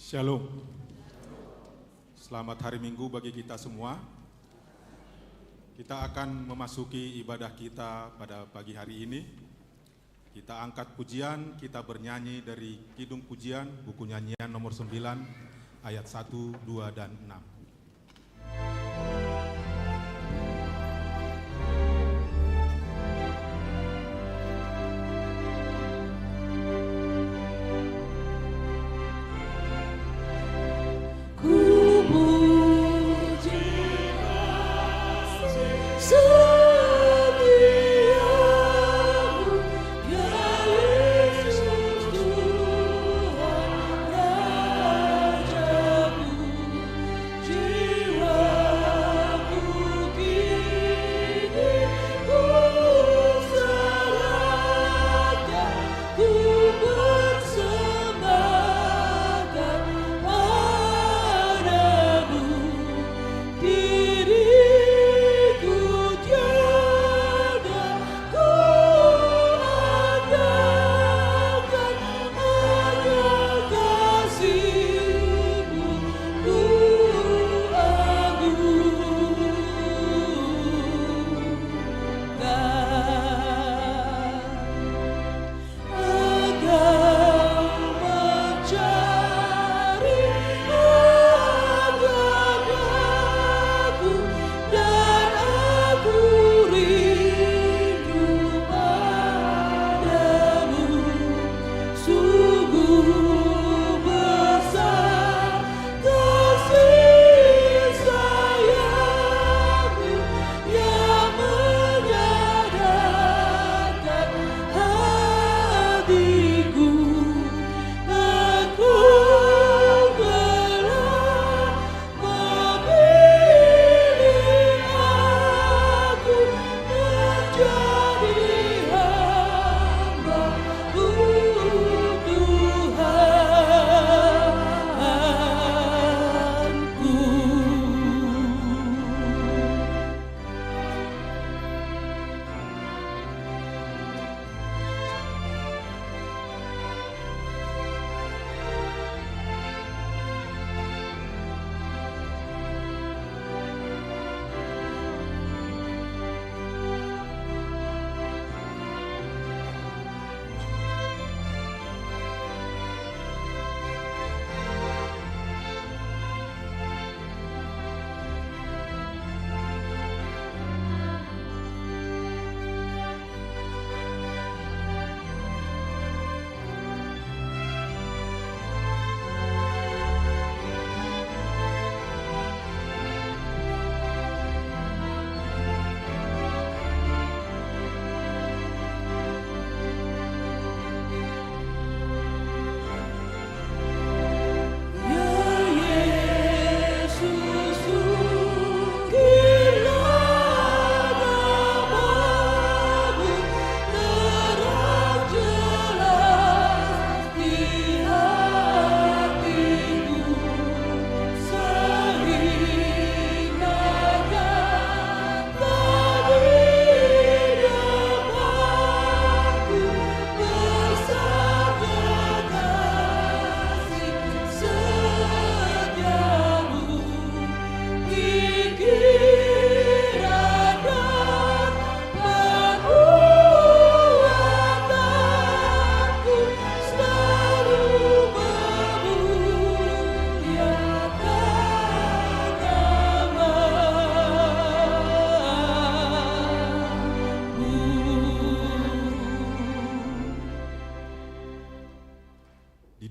Shalom. Selamat hari Minggu bagi kita semua. Kita akan memasuki ibadah kita pada pagi hari ini. Kita angkat pujian, kita bernyanyi dari Kidung Pujian, buku nyanyian nomor 9, ayat 1, 2, dan 6.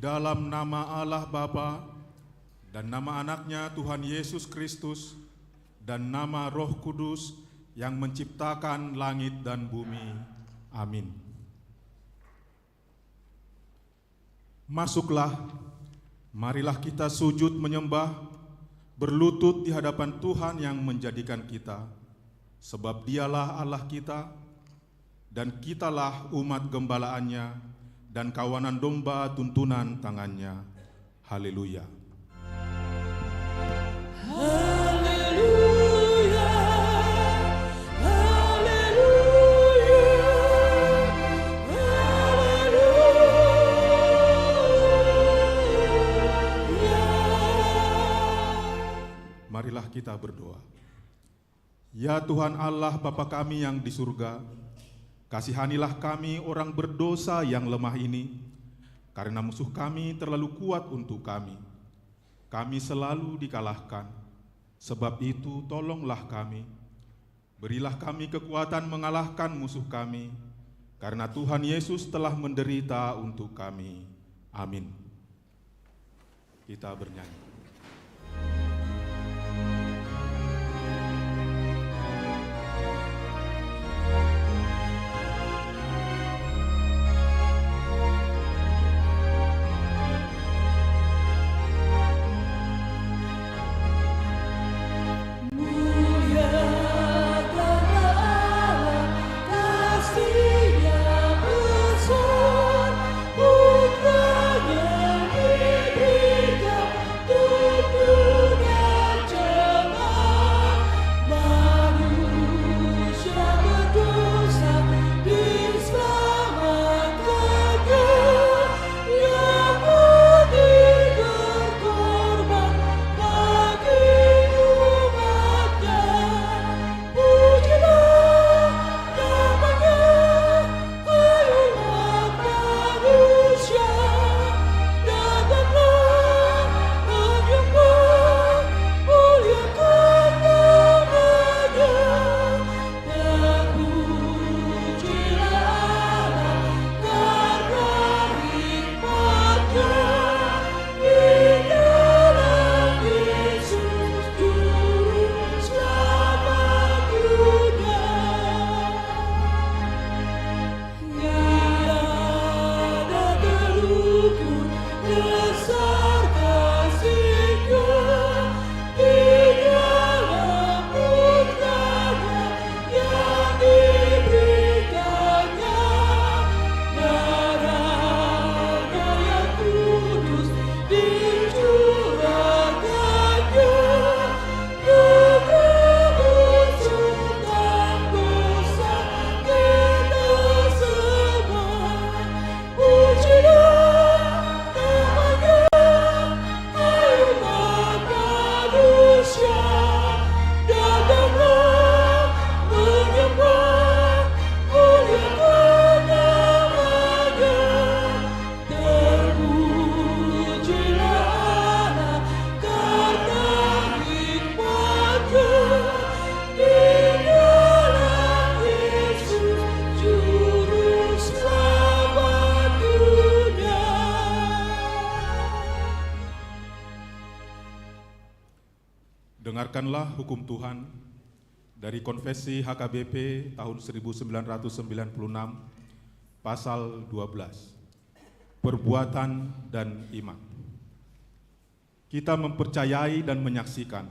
Dalam nama Allah Bapa dan nama anaknya Tuhan Yesus Kristus dan nama Roh Kudus yang menciptakan langit dan bumi. Amin. Masuklah, marilah kita sujud menyembah, berlutut di hadapan Tuhan yang menjadikan kita, sebab Dialah Allah kita dan kitalah umat gembalaannya dan kawanan domba tuntunan tangannya. Haleluya. Haleluya. Haleluya. Haleluya. kita berdoa. Ya Tuhan Allah Bapa kami yang di surga, kasihanilah kami orang berdosa yang lemah ini, karena musuh kami terlalu kuat untuk kami. Kami selalu dikalahkan, sebab itu tolonglah kami. Berilah kami kekuatan mengalahkan musuh kami, karena Tuhan Yesus telah menderita untuk kami. Amin. Kita bernyanyi. Dengarkanlah hukum Tuhan dari Konvensi HKBP tahun 1996, pasal 12, perbuatan dan iman. Kita mempercayai dan menyaksikan,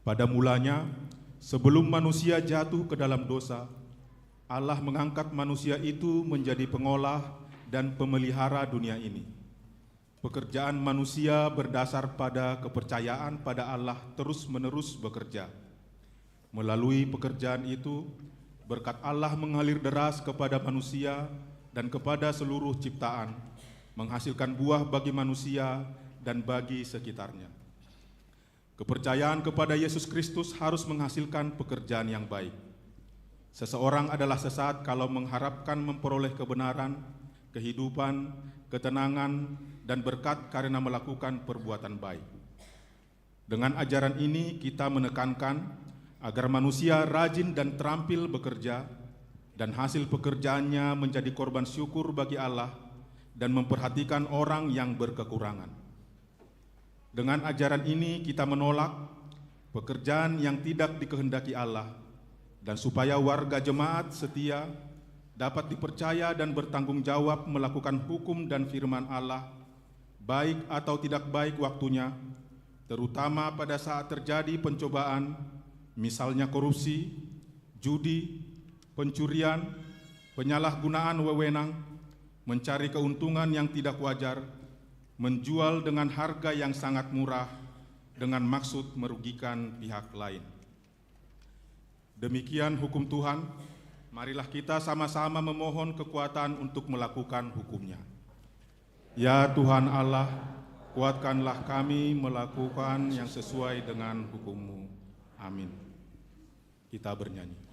pada mulanya, sebelum manusia jatuh ke dalam dosa, Allah mengangkat manusia itu menjadi pengolah dan pemelihara dunia ini. Pekerjaan manusia berdasar pada kepercayaan pada Allah terus-menerus bekerja. Melalui pekerjaan itu, berkat Allah mengalir deras kepada manusia dan kepada seluruh ciptaan, menghasilkan buah bagi manusia dan bagi sekitarnya. Kepercayaan kepada Yesus Kristus harus menghasilkan pekerjaan yang baik. Seseorang adalah sesat kalau mengharapkan memperoleh kebenaran, kehidupan, ketenangan, dan berkat karena melakukan perbuatan baik. Dengan ajaran ini kita menekankan agar manusia rajin dan terampil bekerja dan hasil pekerjaannya menjadi korban syukur bagi Allah dan memperhatikan orang yang berkekurangan. Dengan ajaran ini kita menolak pekerjaan yang tidak dikehendaki Allah dan supaya warga jemaat setia dapat dipercaya dan bertanggung jawab melakukan hukum dan firman Allah, baik atau tidak baik waktunya, terutama pada saat terjadi pencobaan, misalnya korupsi, judi, pencurian, penyalahgunaan wewenang, mencari keuntungan yang tidak wajar, menjual dengan harga yang sangat murah dengan maksud merugikan pihak lain. Demikian hukum Tuhan, marilah kita sama-sama memohon kekuatan untuk melakukan hukumnya. Ya Tuhan Allah, kuatkanlah kami melakukan yang sesuai dengan hukum-Mu. Amin. Kita bernyanyi.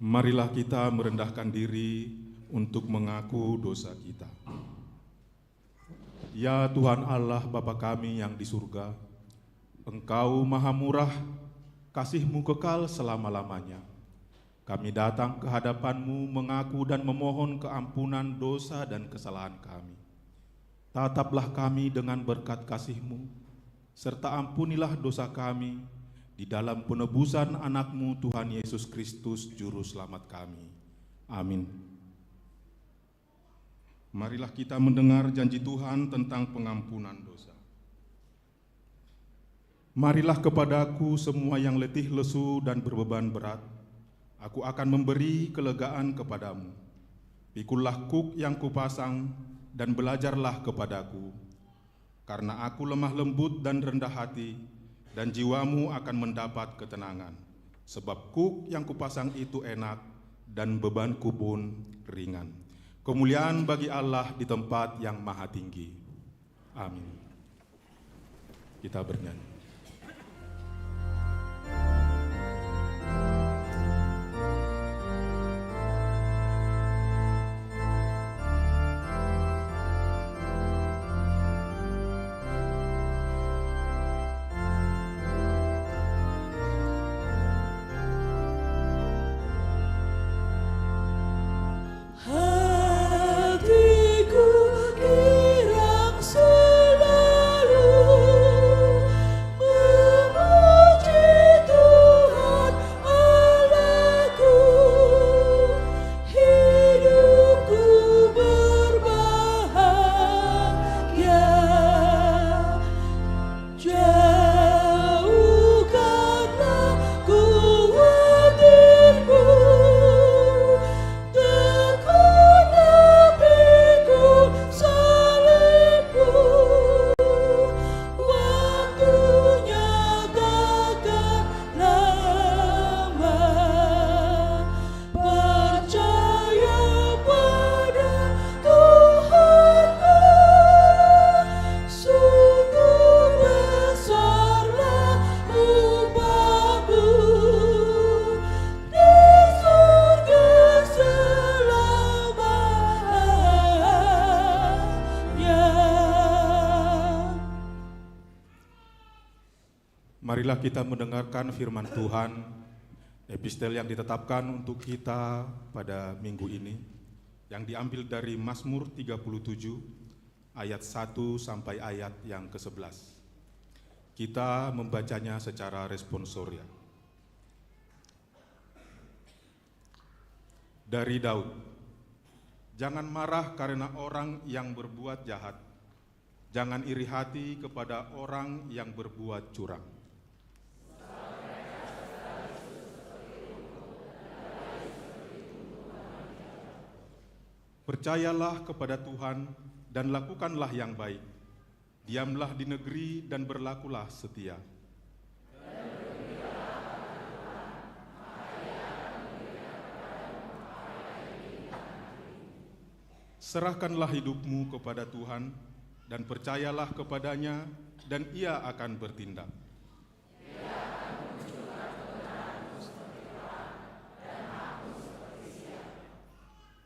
Marilah kita merendahkan diri untuk mengaku dosa kita. Ya Tuhan Allah Bapa kami yang di surga, Engkau maha murah, kasih-Mu kekal selama-lamanya. Kami datang ke hadapan-Mu mengaku dan memohon keampunan dosa dan kesalahan kami. Tataplah kami dengan berkat kasih-Mu, serta ampunilah dosa kami, di dalam penebusan anak-Mu Tuhan Yesus Kristus Juru Selamat kami. Amin. Marilah kita mendengar janji Tuhan tentang pengampunan dosa. Marilah kepadaku semua yang letih lesu dan berbeban berat, aku akan memberi kelegaan kepadamu. Pikullah kuk yang kupasang dan belajarlah kepadaku, karena aku lemah lembut dan rendah hati, dan jiwamu akan mendapat ketenangan, sebab kuk yang kupasang itu enak dan bebanku pun ringan. Kemuliaan bagi Allah di tempat yang maha tinggi. Amin. Kita bernyanyi. Hatiku kirang selalu Marilah kita mendengarkan firman Tuhan, epistel yang ditetapkan untuk kita pada minggu ini, yang diambil dari Mazmur 37, ayat 1 sampai ayat yang ke-11. Kita membacanya secara responsoria. Dari Daud, jangan marah karena orang yang berbuat jahat, jangan iri hati kepada orang yang berbuat curang. Percayalah kepada Tuhan dan lakukanlah yang baik. Diamlah di negeri dan berlakulah setia. Serahkanlah hidupmu kepada Tuhan dan percayalah kepadanya, dan Ia akan bertindak.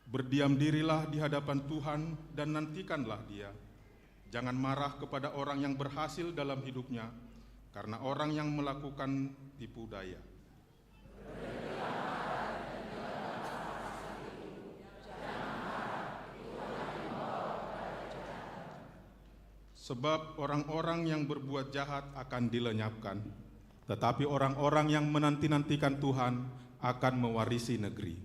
Berdiam dirilah di hadapan Tuhan dan nantikanlah Dia. Jangan marah kepada orang yang berhasil dalam hidupnya, karena orang yang melakukan tipu daya. Sebab orang-orang yang berbuat jahat akan dilenyapkan, tetapi orang-orang yang menanti-nantikan Tuhan akan mewarisi negeri.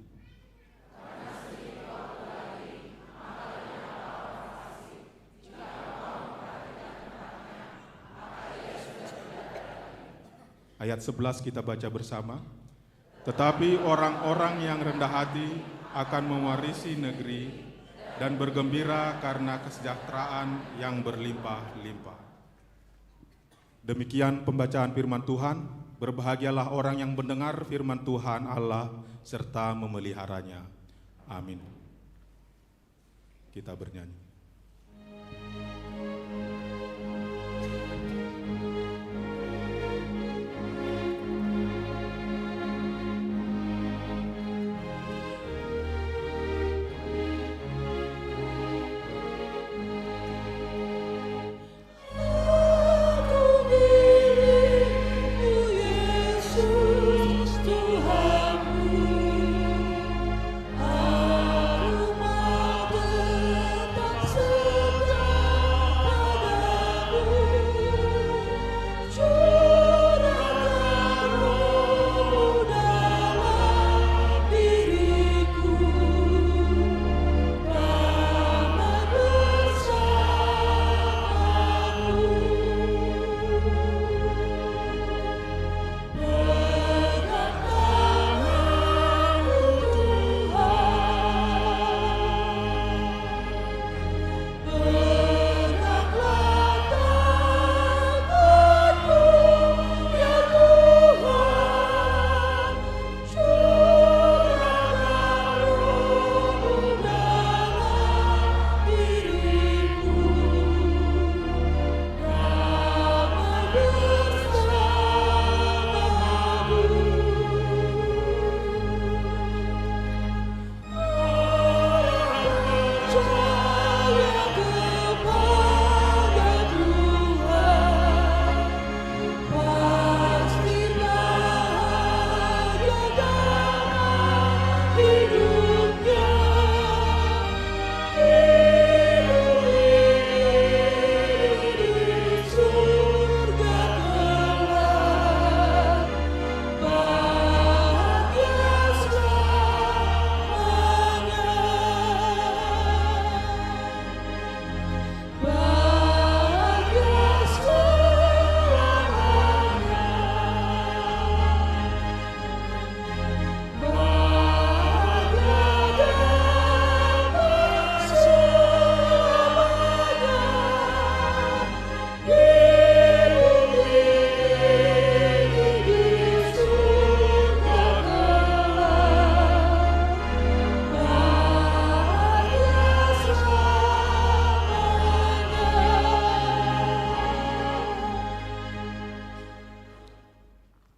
Ayat 11 kita baca bersama. Tetapi orang-orang yang rendah hati akan mewarisi negeri dan bergembira karena kesejahteraan yang berlimpah-limpah. Demikian pembacaan firman Tuhan. Berbahagialah orang yang mendengar firman Tuhan Allah serta memeliharanya. Amin. Kita bernyanyi.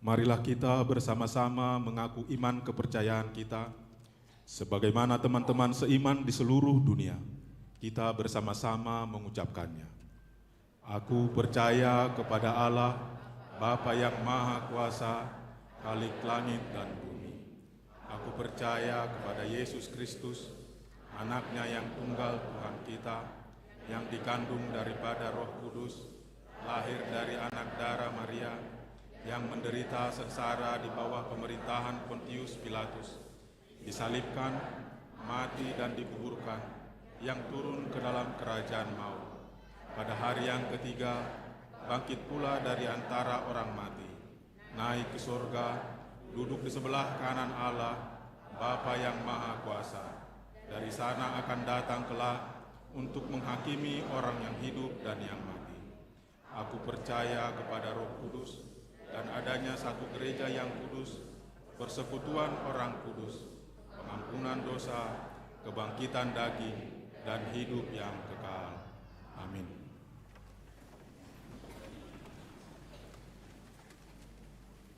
Marilah kita bersama-sama mengaku iman kepercayaan kita, sebagaimana teman-teman seiman di seluruh dunia. Kita bersama-sama mengucapkannya. Aku percaya kepada Allah, Bapa yang Maha Kuasa, Khalik langit dan bumi. Aku percaya kepada Yesus Kristus, Anaknya yang tunggal Tuhan kita, yang dikandung daripada Roh Kudus, lahir dari anak darah Maria, yang menderita sengsara di bawah pemerintahan Pontius Pilatus, disalibkan, mati dan dikuburkan, yang turun ke dalam kerajaan maut. Pada hari yang ketiga, bangkit pula dari antara orang mati, naik ke surga, duduk di sebelah kanan Allah, Bapa yang Maha Kuasa. Dari sana akan datang kelak untuk menghakimi orang yang hidup dan yang mati. Aku percaya kepada Roh Kudus dan adanya satu gereja yang kudus, persekutuan orang kudus, pengampunan dosa, kebangkitan daging, dan hidup yang kekal. Amin.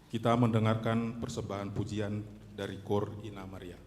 Kita mendengarkan persembahan pujian dari Kor Ina Maria.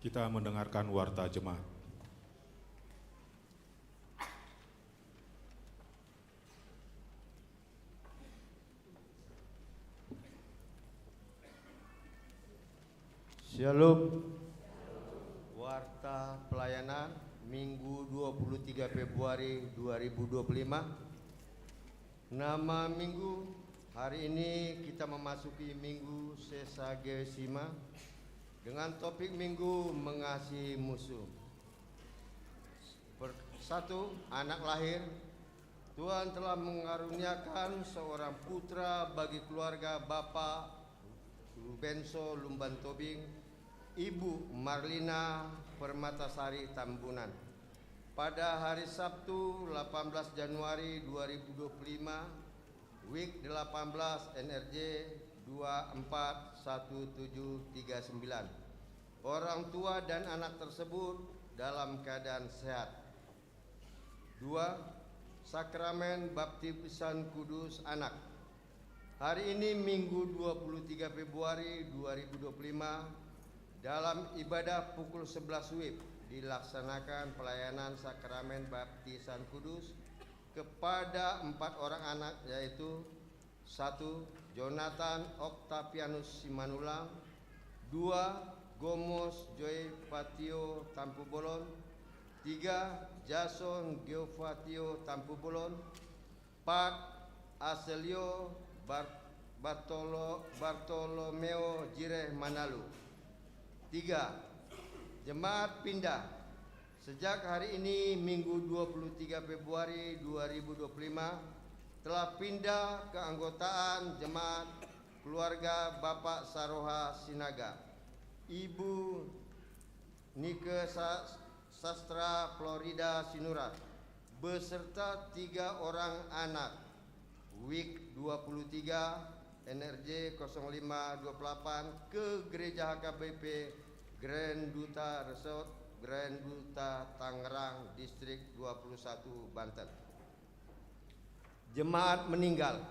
Kita mendengarkan warta jemaat. Shalom. Warta pelayanan Minggu 23 Februari 2025. Nama minggu hari ini kita memasuki Minggu Sexagesima dengan topik minggu mengasihi musuh. Satu, anak lahir. Tuhan telah mengaruniakan seorang putra bagi keluarga Bapak Rubenso Lumban Tobing, Ibu Marlina Permatasari Tambunan. Pada hari Sabtu 18 Januari 2025, WIK 18 NRJ 241739. Orang tua dan anak tersebut dalam keadaan sehat. 2. Sakramen Baptisan Kudus Anak. Hari ini Minggu 23 Februari 2025, dalam ibadah pukul 11 WIB dilaksanakan pelayanan sakramen Baptisan Kudus kepada 4 orang anak, yaitu 1. Jonathan Octavianus Simanulang, 2. Gomos Joy Patio Tampu Bolon, 3. Jason Geofatio Tampu Bolon, 4. Aselio Bartolomeo Jireh Manalu. 3. Jemaat pindah. Sejak hari ini Minggu 23 Februari 2025 telah pindah keanggotaan jemaat keluarga Bapak Saroha Sinaga, Ibu Nike Sastra Florida Sinurat beserta 3 orang anak, WIK 23 NRJ 0528 ke Gereja HKBP Grand Duta Resort, Grand Duta Tangerang, Distrik 21 Banten. Jemaat meninggal.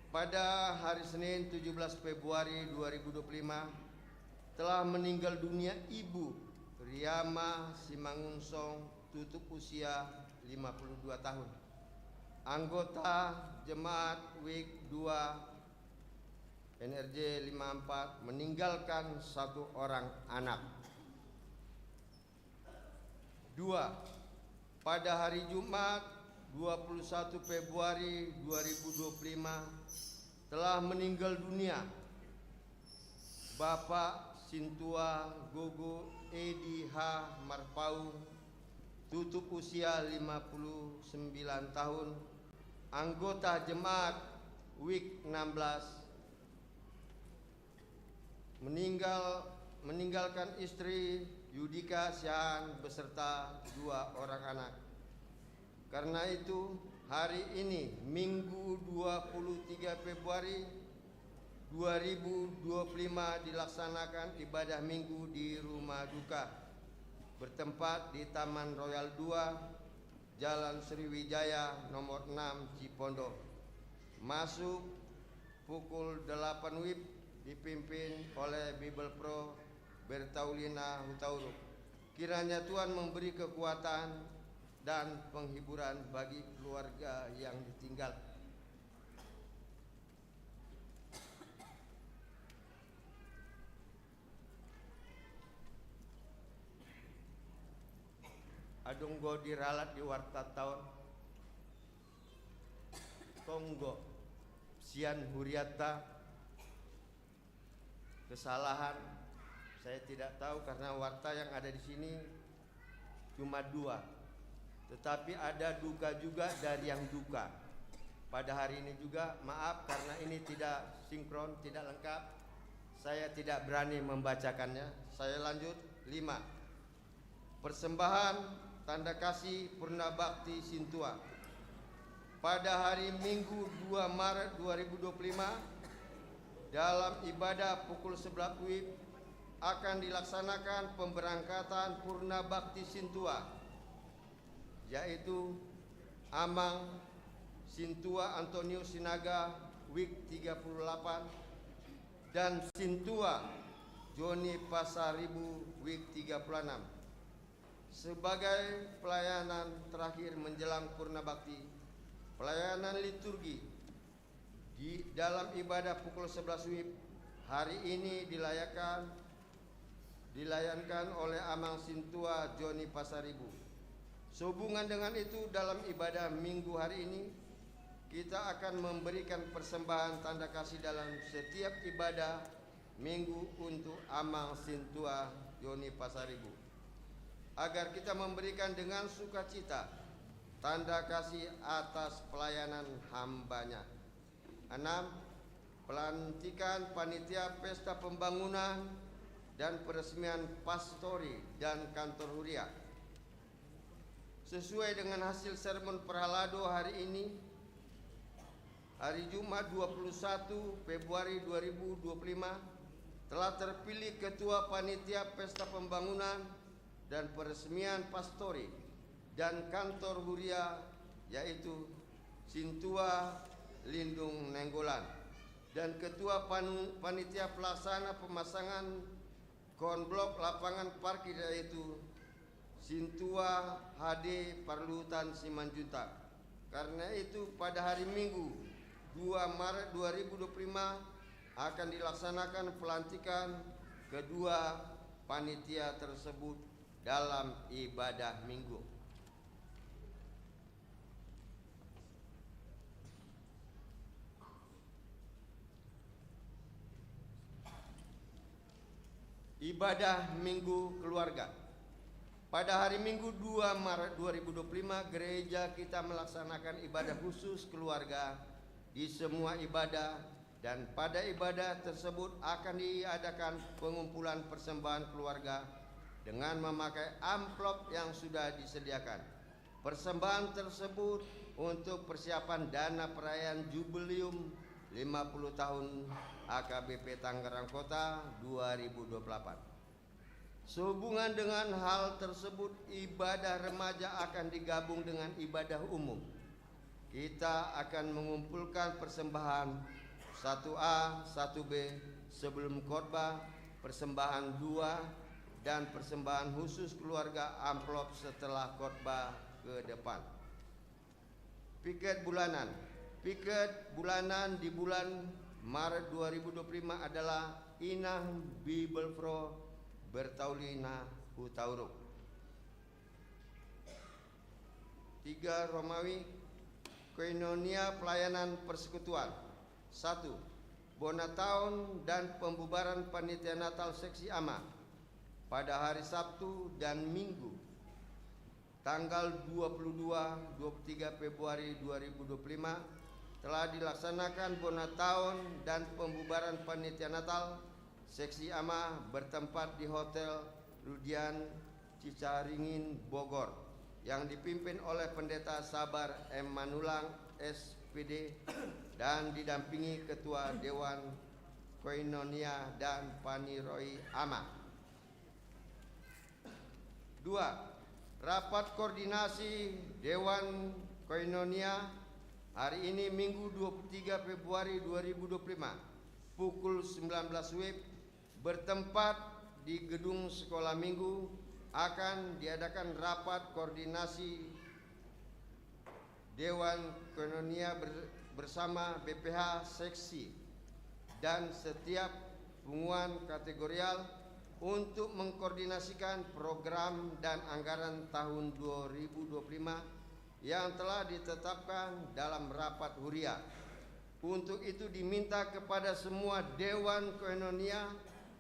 Pada hari Senin 17 Februari 2025 telah meninggal dunia Ibu Riyama Simangunsong, tutup usia 52 tahun. Anggota Jemaat WIK 2 NRJ 54 meninggalkan 1 orang anak. 2. Pada hari Jumat 21 Februari 2025 telah meninggal dunia Bapak Sintua Gogo Edi H. Marpau, tutup usia 59 tahun, anggota Jemaat WIK 16, meninggalkan istri Yudika Sian beserta 2 orang anak. Karena itu hari ini Minggu 23 Februari 2025 dilaksanakan ibadah minggu di rumah duka bertempat di Taman Royal 2, Jalan Sriwijaya nomor 6 Cipondo. Masuk pukul 8 WIB dipimpin oleh Bible Pro Bertaulina Hutauru. Kiranya Tuhan memberi kekuatan dan penghiburan bagi keluarga yang ditinggal. Adunggo diralat di warta tahun Tonggo Sian Huriata. Kesalahan saya tidak tahu karena warta yang ada di sini cuma 2, tetapi ada duka juga dari yang duka. Pada hari ini juga maaf karena ini tidak sinkron, tidak lengkap, saya tidak berani membacakannya. Saya lanjut. 5. Persembahan tanda kasih Purna Bakti Sintua. Pada hari Minggu 2 Maret 2025 dalam ibadah pukul 11 WIB akan dilaksanakan pemberangkatan Purna Bakti Sintua, yaitu Amang Sintua Antonius Sinaga WIK 38 dan Sintua Joni Pasaribu WIK 36. Sebagai pelayanan terakhir menjelang Purna Bakti, pelayanan liturgi di dalam ibadah pukul 11 WIB hari ini dilayankan oleh Amang Sintua Joni Pasaribu. Sehubungan dengan itu, dalam ibadah minggu hari ini kita akan memberikan persembahan tanda kasih dalam setiap ibadah minggu untuk Amang Sintua Joni Pasaribu, agar kita memberikan dengan sukacita tanda kasih atas pelayanan hambanya. 6. Pelantikan panitia pesta pembangunan dan peresmian pastori dan kantor huria. Sesuai dengan hasil sermon Perhalado hari ini, hari Jumat 21 Februari 2025, telah terpilih Ketua Panitia Pesta Pembangunan dan Peresmian Pastori dan Kantor Huria, yaitu Sintua Lindung Nenggolan, dan Ketua Panitia Pelaksana Pemasangan Konblok Lapangan Parkir, yaitu Sintua HD Parlutan Simanjuntak. Karena itu pada hari Minggu 2 Maret 2025 akan dilaksanakan pelantikan kedua panitia tersebut dalam ibadah minggu. Ibadah Minggu Keluarga. Pada hari Minggu 2 Maret 2025, gereja kita melaksanakan ibadah khusus keluarga di semua ibadah, dan pada ibadah tersebut akan diadakan pengumpulan persembahan keluarga dengan memakai amplop yang sudah disediakan. Persembahan tersebut untuk persiapan dana perayaan Jubileum 50 tahun AKBP Tangerang Kota 2028. Sehubungan dengan hal tersebut, ibadah remaja akan digabung dengan ibadah umum. Kita akan mengumpulkan persembahan 1A, 1B sebelum khotbah, persembahan 2, dan persembahan khusus keluarga amplop setelah khotbah ke depan. Piket bulanan. Piket bulanan di bulan Maret 2025 adalah Inah Bibelfro Bertaulina Hutauruk. 3 Romawi, Koinonia Pelayanan Persekutuan. 1. Bonataun dan pembubaran panitia Natal seksi AMA pada hari Sabtu dan Minggu tanggal 22-23 Februari 2025 telah dilaksanakan Bonataun dan pembubaran panitia Natal seksi AMA bertempat di Hotel Rudian Cicaringin, Bogor, yang dipimpin oleh Pendeta Sabar M. Manulang SPD dan didampingi Ketua Dewan Koinonia dan Paniroi AMA. 2. Rapat koordinasi Dewan Koinonia hari ini Minggu 23 Februari 2025 pukul 19 WIB bertempat di Gedung Sekolah Minggu. Akan diadakan rapat koordinasi Dewan Koinonia bersama BPH seksi dan setiap punguan kategorial untuk mengkoordinasikan program dan anggaran tahun 2025 yang telah ditetapkan dalam rapat huria. Untuk itu diminta kepada semua Dewan Koinonia,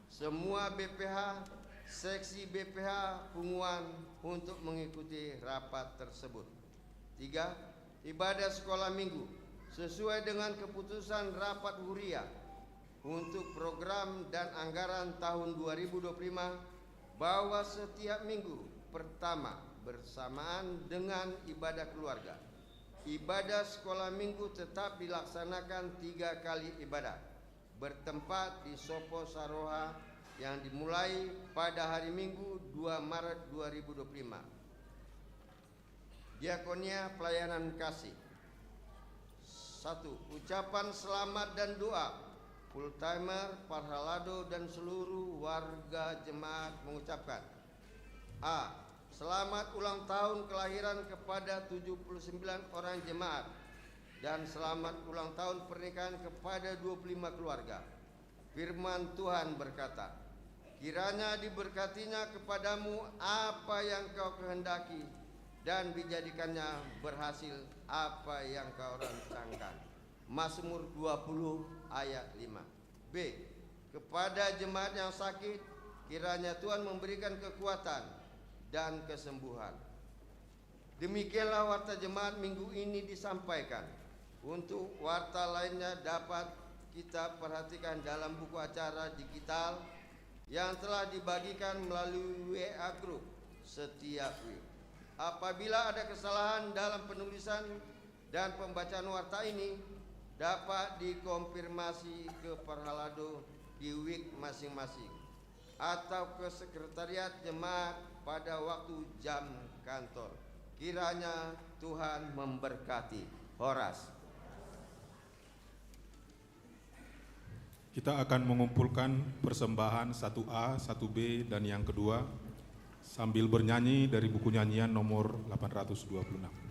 semua BPH, seksi BPH punguan untuk mengikuti rapat tersebut. 3. Ibadah sekolah minggu sesuai dengan keputusan rapat huria untuk program dan anggaran tahun 2025 bahwa setiap minggu pertama bersamaan dengan ibadah keluarga, ibadah sekolah minggu tetap dilaksanakan 3 kali ibadah bertempat di Sopo Saroha yang dimulai pada hari Minggu 2 Maret 2025. Diakonia Pelayanan Kasih. 1. Ucapan selamat dan doa. Full timer, Parhalado dan seluruh warga jemaat mengucapkan: A. Selamat ulang tahun kelahiran kepada 79 orang jemaat dan selamat ulang tahun pernikahan kepada 25 keluarga. Firman Tuhan berkata, kiranya diberkatinya kepadamu apa yang kau kehendaki dan dijadikannya berhasil apa yang kau rancangkan. Mazmur 20 ayat 5. B. Kepada jemaat yang sakit, kiranya Tuhan memberikan kekuatan dan kesembuhan. D. Demikianlah warta jemaat minggu ini disampaikan. Untuk warta lainnya dapat kita perhatikan dalam buku acara digital yang telah dibagikan melalui WA Group setiap week. Apabila ada kesalahan dalam penulisan dan pembacaan warta ini, dapat dikonfirmasi ke Parhalado di week masing-masing atau ke sekretariat jemaat pada waktu jam kantor. Kiranya Tuhan memberkati. Horas. Kita akan mengumpulkan persembahan 1A, 1B, dan yang kedua sambil bernyanyi dari buku nyanyian nomor 826.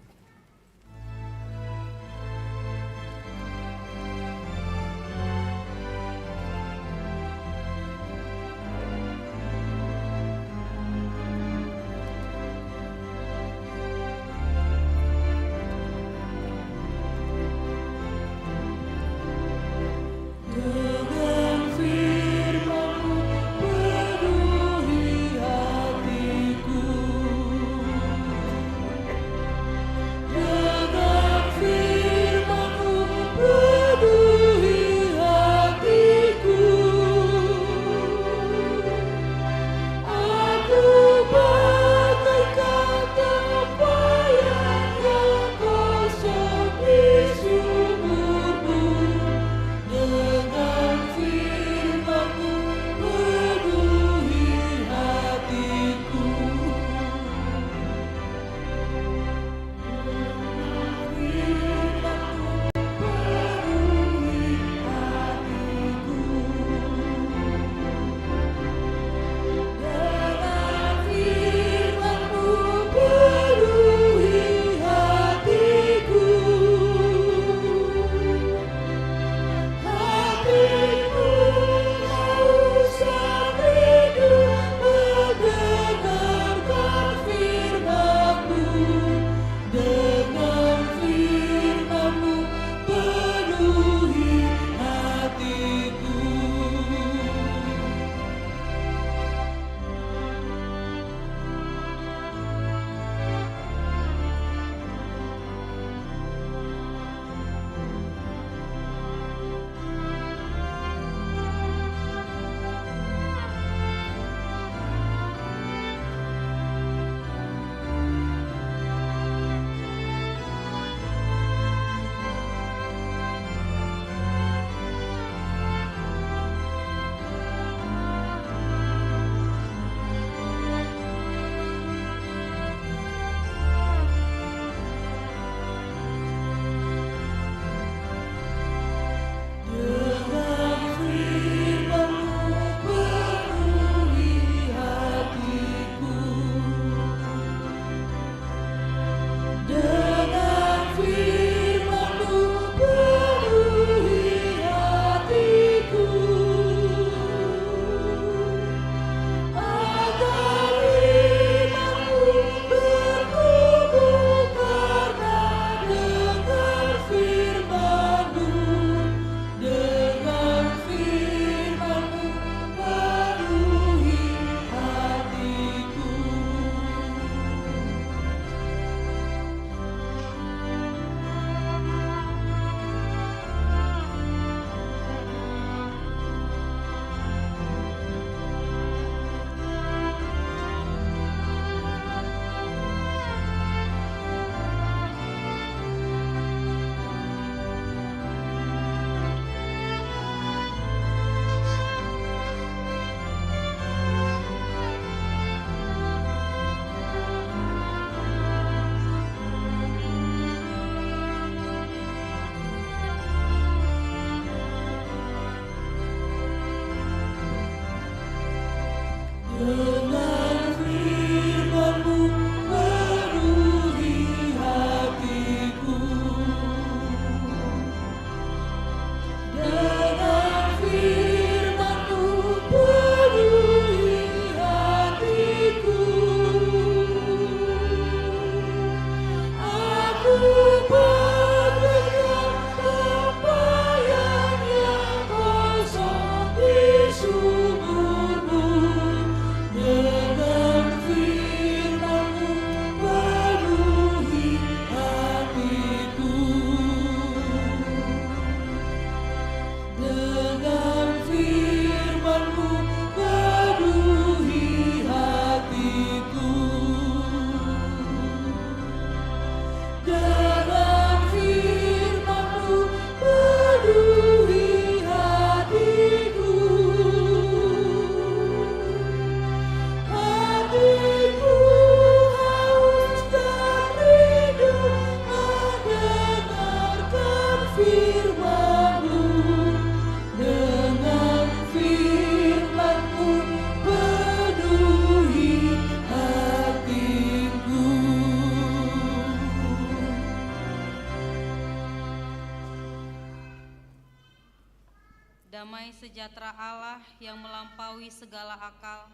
Damai sejahtera Allah yang melampaui segala akal,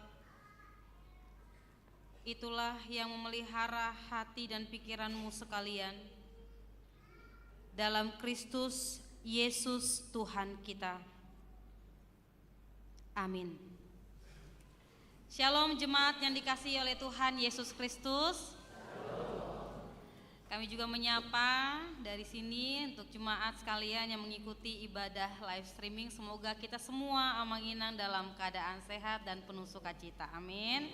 itulah yang memelihara hati dan pikiranmu sekalian dalam Kristus Yesus Tuhan kita. Amin. Shalom jemaat yang dikasihi oleh Tuhan Yesus Kristus. Kami juga menyapa dari sini untuk jemaat sekalian yang mengikuti ibadah live streaming. Semoga kita semua amanginang dalam keadaan sehat dan penuh sukacita. Amin.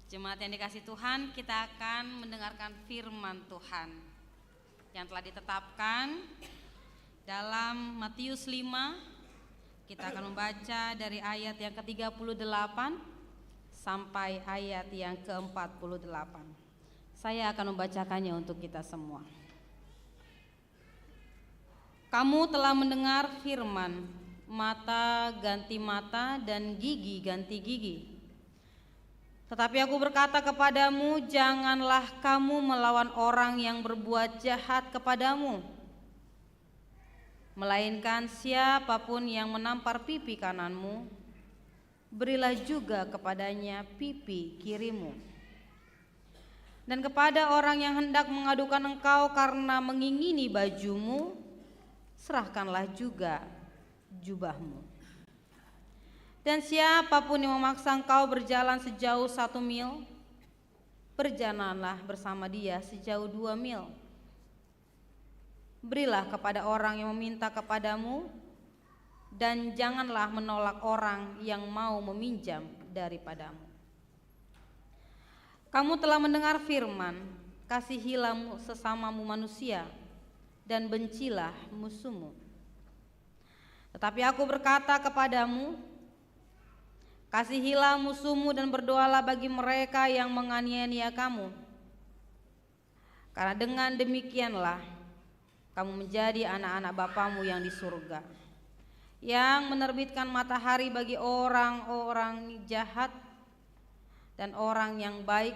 Jemaat yang dikasihi Tuhan, kita akan mendengarkan firman Tuhan yang telah ditetapkan dalam Matius 5. Kita akan membaca dari ayat yang ke-38 sampai ayat yang ke-48. Saya akan membacakannya untuk kita semua. Kamu telah mendengar firman, mata ganti mata dan gigi ganti gigi. Tetapi aku berkata kepadamu, janganlah kamu melawan orang yang berbuat jahat kepadamu, melainkan siapapun yang menampar pipi kananmu, berilah juga kepadanya pipi kirimu. Dan kepada orang yang hendak mengadukan engkau karena mengingini bajumu, serahkanlah juga jubahmu. Dan siapapun yang memaksa engkau berjalan sejauh 1 mil, berjalanlah bersama dia sejauh 2 mil. Berilah kepada orang yang meminta kepadamu, dan janganlah menolak orang yang mau meminjam daripadamu. Kamu telah mendengar firman, kasihilah sesamamu manusia dan bencilah musuhmu. Tetapi aku berkata kepadamu, kasihilah musuhmu dan berdoalah bagi mereka yang menganiaya kamu. Karena dengan demikianlah kamu menjadi anak-anak Bapamu yang di surga, yang menerbitkan matahari bagi orang-orang jahat dan orang yang baik,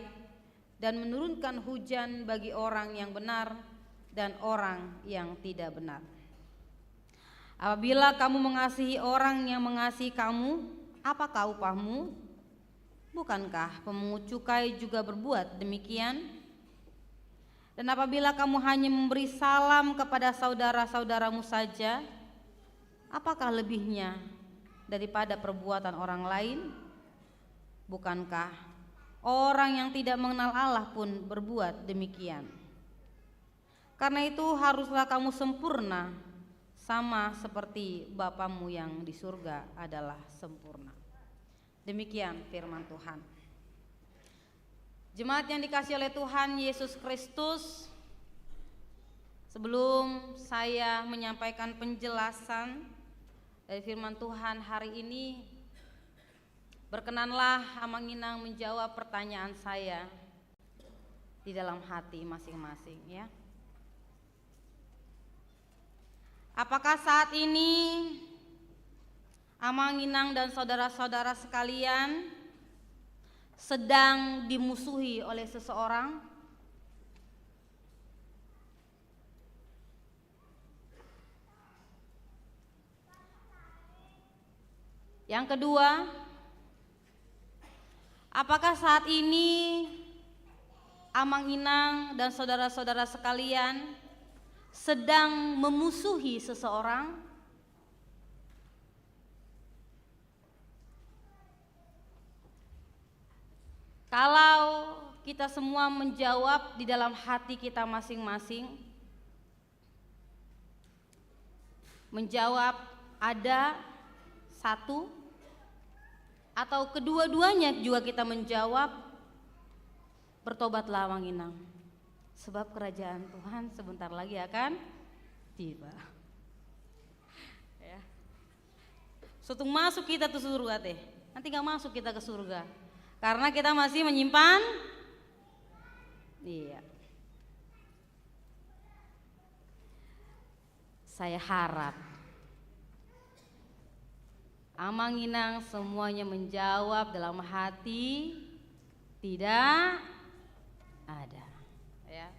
dan menurunkan hujan bagi orang yang benar dan orang yang tidak benar. Apabila kamu mengasihi orang yang mengasihi kamu, apakah upahmu? Bukankah pemungut cukai juga berbuat demikian? Dan apabila kamu hanya memberi salam kepada saudara-saudaramu saja, apakah lebihnya daripada perbuatan orang lain? Bukankah orang yang tidak mengenal Allah pun berbuat demikian? Karena itu haruslah kamu sempurna, sama seperti Bapamu yang di surga adalah sempurna. Demikian firman Tuhan. Jemaat yang dikasihi oleh Tuhan Yesus Kristus, sebelum saya menyampaikan penjelasan dari firman Tuhan hari ini, berkenanlah Amanginang menjawab pertanyaan saya di dalam hati masing-masing, ya. Apakah saat ini Amanginang dan saudara-saudara sekalian sedang dimusuhi oleh seseorang? Yang kedua, apakah saat ini Amanginang dan saudara-saudara sekalian sedang memusuhi seseorang? Kalau kita semua menjawab di dalam hati kita masing-masing, menjawab ada satu atau kedua-duanya juga kita menjawab, bertobatlah Amanginang, sebab kerajaan Tuhan sebentar lagi akan tiba. Ya. Sutung masuk kita ke surga teh, nanti gak masuk kita ke surga karena kita masih menyimpan. Iya. Saya harap Amanginang semuanya menjawab dalam hati tidak ada, ya.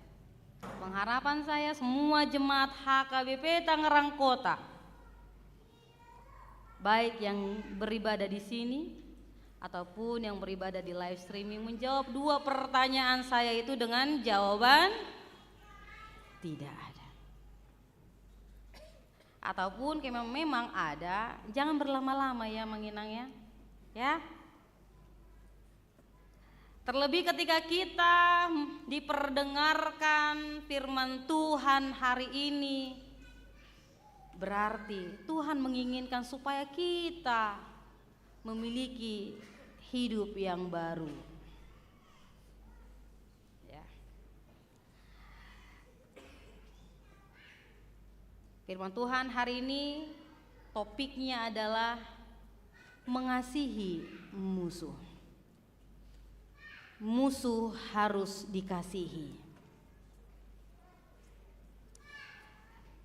Pengharapan saya semua jemaat HKBP Tangerang Kota baik yang beribadah di sini ataupun yang beribadah di live streaming, menjawab 2 pertanyaan saya itu dengan jawaban tidak ada. Ataupun memang ada, jangan berlama-lama ya menginangnya, ya. Terlebih ketika kita diperdengarkan firman Tuhan hari ini, berarti Tuhan menginginkan supaya kita memiliki hidup yang baru. Ya. Firman Tuhan hari ini topiknya adalah mengasihi musuh. Musuh harus dikasihi.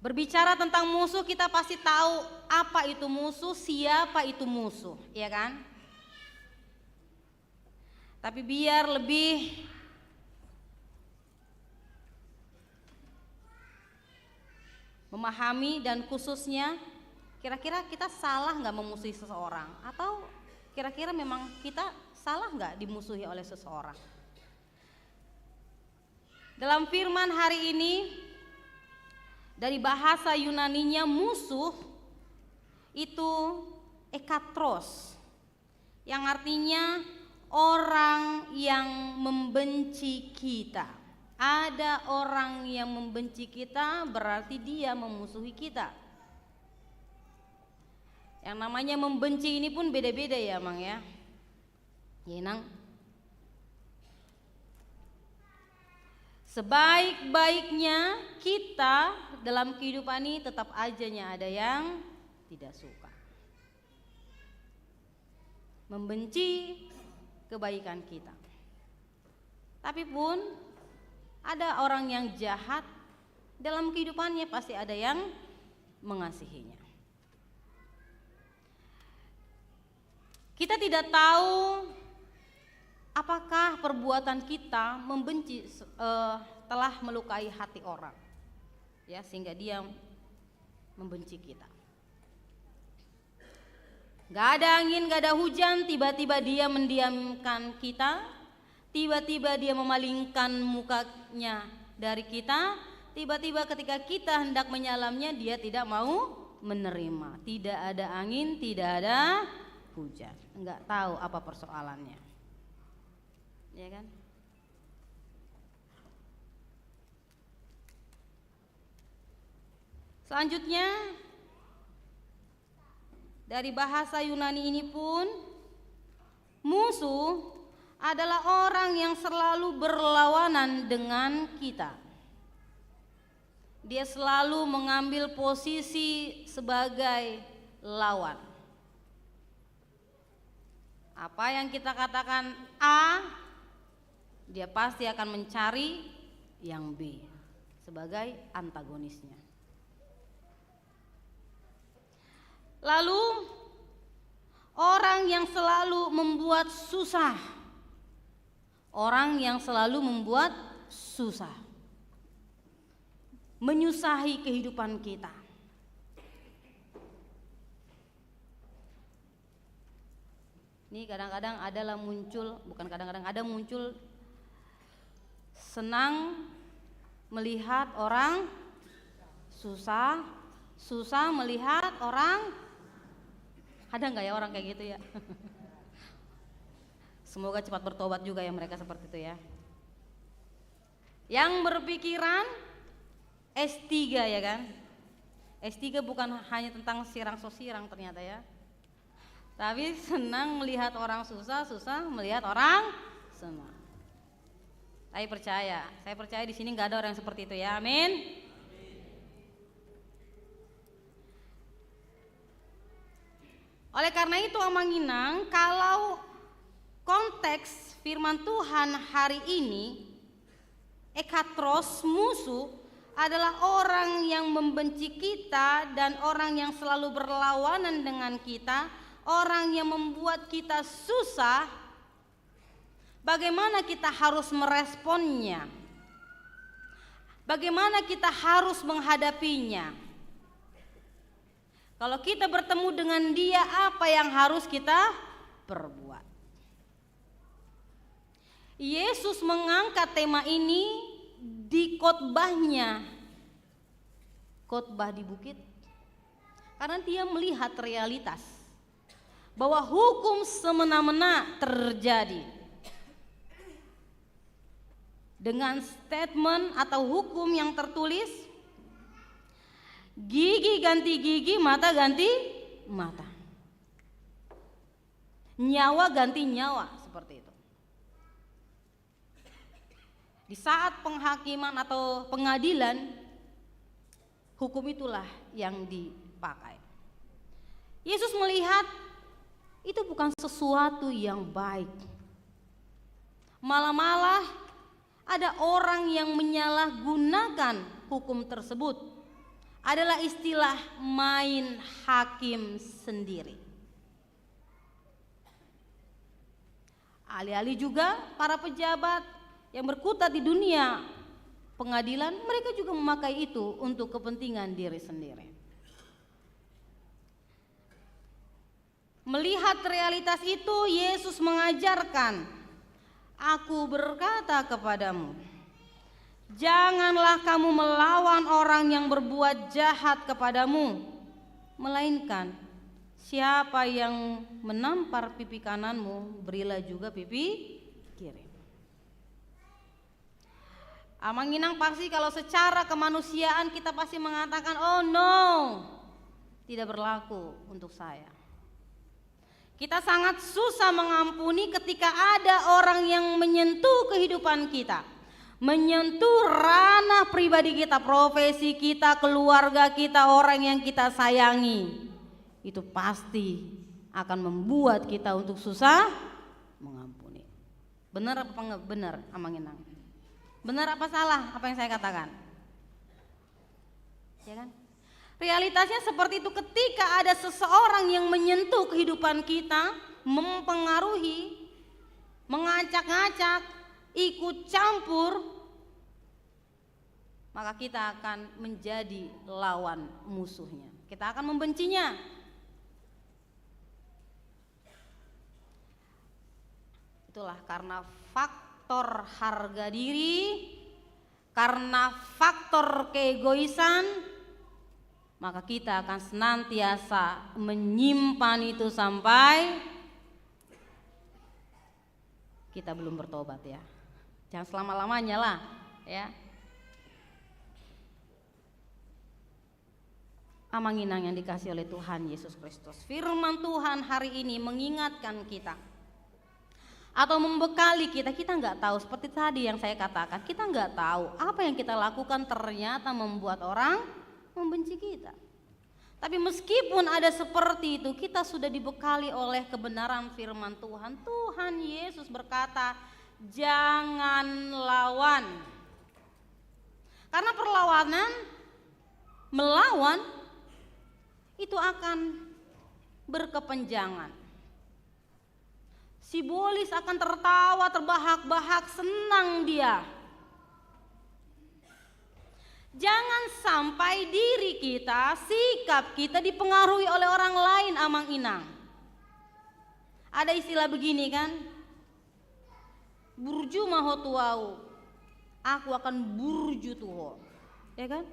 Berbicara tentang musuh, kita pasti tahu apa itu musuh, siapa itu musuh, ya kan? Tapi biar lebih memahami dan khususnya, kira-kira kita salah nggak memusuhi seseorang? Atau kira-kira memang kita salah nggak dimusuhi oleh seseorang? Dalam firman hari ini, dari bahasa Yunaninya musuh itu ekatros, yang artinya orang yang membenci kita. Ada orang yang membenci kita, berarti dia memusuhi kita. Yang namanya membenci ini pun beda-beda ya Mang ya. Nang. Sebaik-baiknya kita dalam kehidupan ini tetap ajanya ada yang tidak suka, membenci kebaikan kita. Tapi pun ada orang yang jahat, dalam kehidupannya pasti ada yang mengasihinya. Kita tidak tahu apakah perbuatan kita membenci telah melukai hati orang, ya, sehingga dia membenci kita. Gak ada angin, gak ada hujan, tiba-tiba dia mendiamkan kita, tiba-tiba dia memalingkan mukanya dari kita, tiba-tiba ketika kita hendak menyalamnya dia tidak mau menerima. Tidak ada angin, tidak ada hujan, nggak tahu apa persoalannya, ya kan? Selanjutnya dari bahasa Yunani ini pun, musuh adalah orang yang selalu berlawanan dengan kita. Dia selalu mengambil posisi sebagai lawan. Apa yang kita katakan A, dia pasti akan mencari yang B sebagai antagonisnya. Lalu orang yang selalu membuat susah, orang yang selalu membuat susah, menyusahi kehidupan kita. Ini kadang-kadang adalah muncul, bukan kadang-kadang, ada muncul senang melihat orang susah, susah melihat orang. Ada nggak ya orang kayak gitu ya? Semoga cepat bertobat juga ya mereka seperti itu ya. Yang berpikiran S3 ya kan? S3 bukan hanya tentang sirang sosirang ternyata ya. Tapi senang melihat orang susah, susah melihat orang senang. Saya percaya di sini nggak ada orang yang seperti itu ya, amin. Oleh karena itu Amanginang, kalau konteks firman Tuhan hari ini, ekatros, musuh, adalah orang yang membenci kita dan orang yang selalu berlawanan dengan kita, orang yang membuat kita susah. Bagaimana kita harus meresponnya? Bagaimana kita harus menghadapinya? Kalau kita bertemu dengan Dia, apa yang harus kita perbuat? Yesus mengangkat tema ini di khotbahnya, khotbah di bukit, karena Dia melihat realitas bahwa hukum semena-mena terjadi. Dengan statement atau hukum yang tertulis, gigi ganti gigi, mata ganti mata, nyawa ganti nyawa, seperti itu. Di saat penghakiman atau pengadilan, hukum itulah yang dipakai. Yesus melihat itu bukan sesuatu yang baik. Malah ada orang yang menyalahgunakan hukum tersebut. Adalah istilah main hakim sendiri. Alih-alih juga para pejabat yang berkutat di dunia pengadilan, mereka juga memakai itu untuk kepentingan diri sendiri. Melihat realitas itu, Yesus mengajarkan, "Aku berkata kepadamu, janganlah kamu melawan orang yang berbuat jahat kepadamu, melainkan siapa yang menampar pipi kananmu, berilah juga pipi kiri." Amanginang pasti kalau secara kemanusiaan kita pasti mengatakan, "Oh no, tidak berlaku untuk saya." Kita sangat susah mengampuni ketika ada orang yang menyentuh kehidupan kita, menyentuh ranah pribadi kita, profesi kita, keluarga kita, orang yang kita sayangi. Itu pasti akan membuat kita untuk susah mengampuni. Benar apa enggak benar, Amanginang? Benar apa salah apa yang saya katakan? Ya kan? Realitasnya seperti itu, ketika ada seseorang yang menyentuh kehidupan kita, mempengaruhi, mengacak-ngacak, ikut campur, maka kita akan menjadi lawan musuhnya. Kita akan membencinya. Itulah karena faktor harga diri, karena faktor keegoisan, maka kita akan senantiasa menyimpan itu sampai kita belum bertobat ya. Jangan selama-lamanya lah ya. Amanginang yang dikasih oleh Tuhan Yesus Kristus, firman Tuhan hari ini mengingatkan kita atau membekali kita. Kita nggak tahu, seperti tadi yang saya katakan, kita nggak tahu apa yang kita lakukan ternyata membuat orang membenci kita. Tapi meskipun ada seperti itu, kita sudah dibekali oleh kebenaran firman Tuhan. Tuhan Yesus berkata, jangan lawan. Karena perlawanan, melawan itu akan berkepanjangan. Si Bolis akan tertawa, terbahak-bahak, senang dia. Jangan sampai diri kita, sikap kita dipengaruhi oleh orang lain, Amanginang. Ada istilah begini kan, burju maho tuau, aku akan burju tuho, ya kan?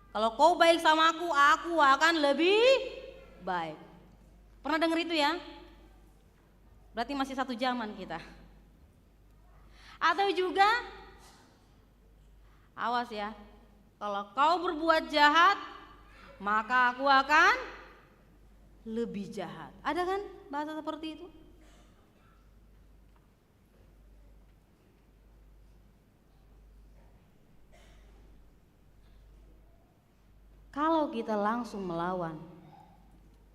Kalau kau baik sama aku akan lebih baik. Pernah dengar itu ya? Berarti masih satu zaman kita. Atau juga, awas ya, kalau kau berbuat jahat, maka aku akan lebih jahat. Ada kan bahasa seperti itu? Kalau kita langsung melawan,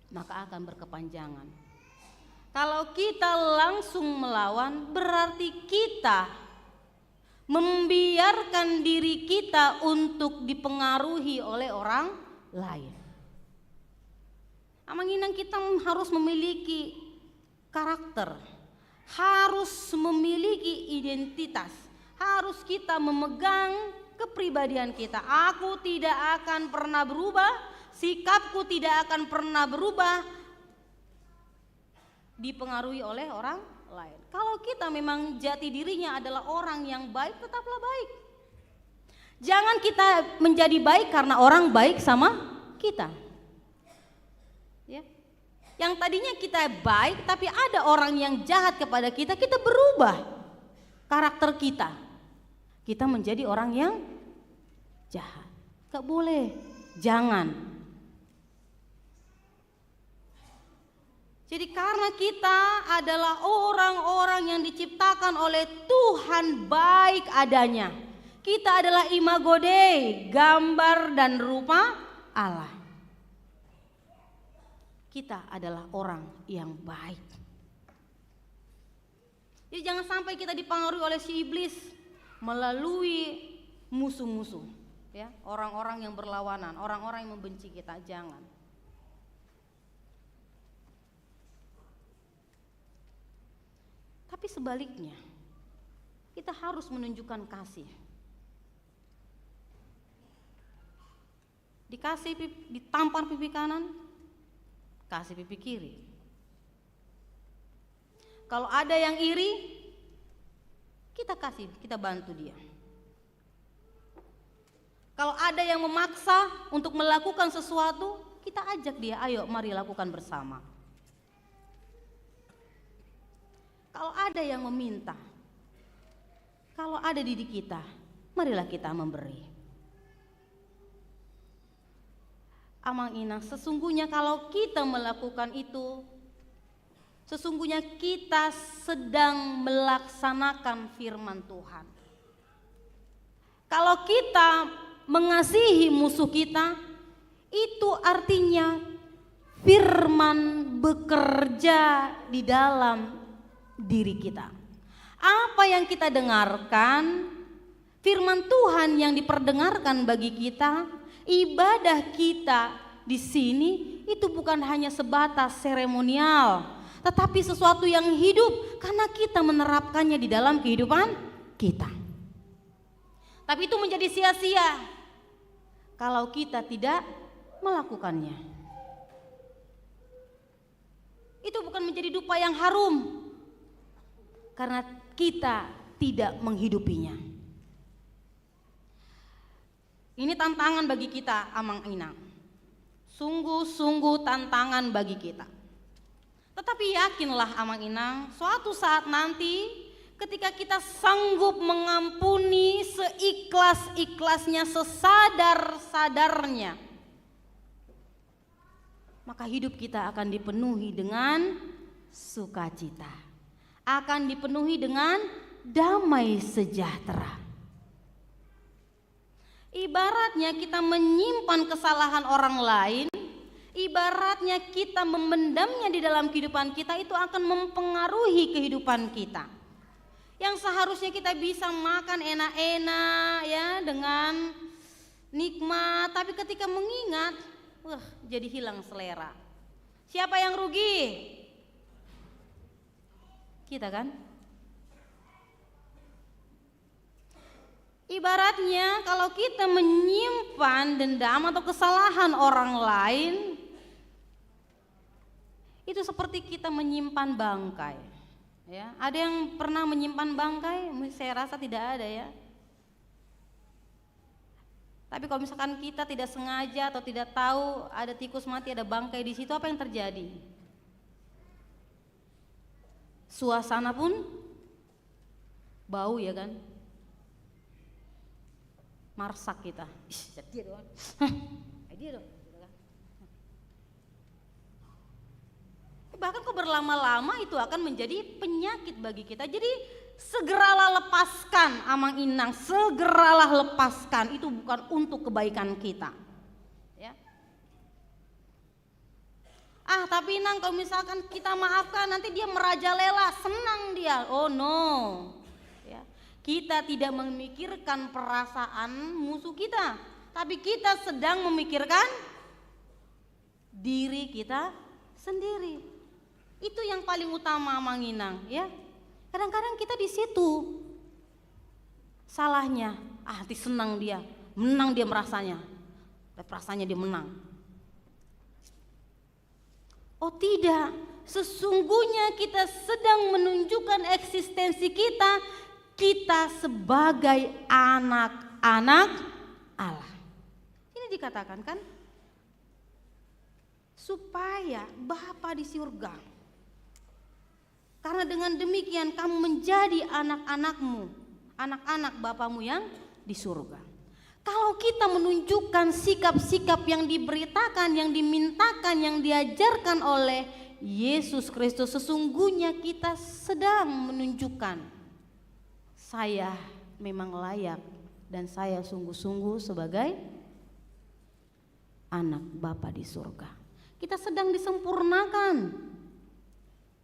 maka akan berkepanjangan. Kalau kita langsung melawan, berarti kita membiarkan diri kita untuk dipengaruhi oleh orang lain. Amanginang kita harus memiliki karakter, harus memiliki identitas, harus kita memegang kepribadian kita. Aku tidak akan pernah berubah sikapku tidak akan pernah berubah dipengaruhi oleh orang lain. Kalau kita memang jati dirinya adalah orang yang baik, tetaplah baik. Jangan kita menjadi baik karena orang baik sama kita. Ya. Yang tadinya kita baik tapi ada orang yang jahat kepada kita, kita berubah karakter kita. Kita menjadi orang yang jahat. Gak boleh, jangan. Jadi karena kita adalah orang-orang yang diciptakan oleh Tuhan baik adanya. Kita adalah imago Dei, gambar dan rupa Allah. Kita adalah orang yang baik. Jadi jangan sampai kita dipengaruhi oleh si iblis melalui musuh-musuh, ya, orang-orang yang berlawanan, orang-orang yang membenci kita, jangan. Tapi sebaliknya, kita harus menunjukkan kasih. Dikasih ditampar pipi kanan, kasih pipi kiri. Kalau ada yang iri, kita kasih, kita bantu dia. Kalau ada yang memaksa untuk melakukan sesuatu, kita ajak dia, ayo mari lakukan bersama. Kalau ada yang meminta, kalau ada di kita, marilah kita memberi. Amang Inang, sesungguhnya kalau kita melakukan itu, sesungguhnya kita sedang melaksanakan firman Tuhan. Kalau kita mengasihi musuh kita, itu artinya firman bekerja di dalam diri kita. Apa yang kita dengarkan, firman Tuhan yang diperdengarkan bagi kita, ibadah kita di sini itu bukan hanya sebatas seremonial, tetapi sesuatu yang hidup karena kita menerapkannya di dalam kehidupan kita. Tapi itu menjadi sia-sia kalau kita tidak melakukannya. Itu bukan menjadi dupa yang harum karena kita tidak menghidupinya. Ini tantangan bagi kita, Amang Inang. Sungguh-sungguh tantangan bagi kita. Tetapi yakinlah Amang Inang, suatu saat nanti ketika kita sanggup mengampuni seikhlas-ikhlasnya, sesadar-sadarnya, maka hidup kita akan dipenuhi dengan sukacita, akan dipenuhi dengan damai sejahtera. Ibaratnya kita menyimpan kesalahan orang lain, ibaratnya kita memendamnya di dalam kehidupan kita, itu akan mempengaruhi kehidupan kita. Yang seharusnya kita bisa makan enak-enak ya dengan nikmat, tapi ketika mengingat, jadi hilang selera. Siapa yang rugi? Kita kan? Ibaratnya kalau kita menyimpan dendam atau kesalahan orang lain, itu seperti kita menyimpan bangkai. Ya, ada yang pernah menyimpan bangkai? Saya rasa tidak ada ya. Tapi kalau misalkan kita tidak sengaja atau tidak tahu ada tikus mati, ada bangkai di situ, apa yang terjadi? Suasana pun bau ya kan? Marsak kita. Dia doang. Dia dong. Bahkan kok berlama-lama itu akan menjadi penyakit bagi kita. Jadi segeralah lepaskan, Amang Inang, segeralah lepaskan. Itu bukan untuk kebaikan kita. Ya. Tapi Inang, kalau misalkan kita maafkan nanti dia merajalela, senang dia. Oh no. Ya. Kita tidak memikirkan perasaan musuh kita, tapi kita sedang memikirkan diri kita sendiri. Itu yang paling utama, Mang Inang, ya. Kadang-kadang kita di situ salahnya. Hati senang dia, menang dia merasanya. Rasanya dia menang. Oh tidak, sesungguhnya kita sedang menunjukkan eksistensi kita sebagai anak-anak Allah. Ini dikatakan kan, supaya Bapa di surga. Karena dengan demikian kamu menjadi anak-anakmu, anak-anak Bapamu yang di surga. Kalau kita menunjukkan sikap-sikap yang diberitakan, yang dimintakan, yang diajarkan oleh Yesus Kristus, sesungguhnya kita sedang menunjukkan saya memang layak dan saya sungguh-sungguh sebagai anak Bapa di surga. Kita sedang disempurnakan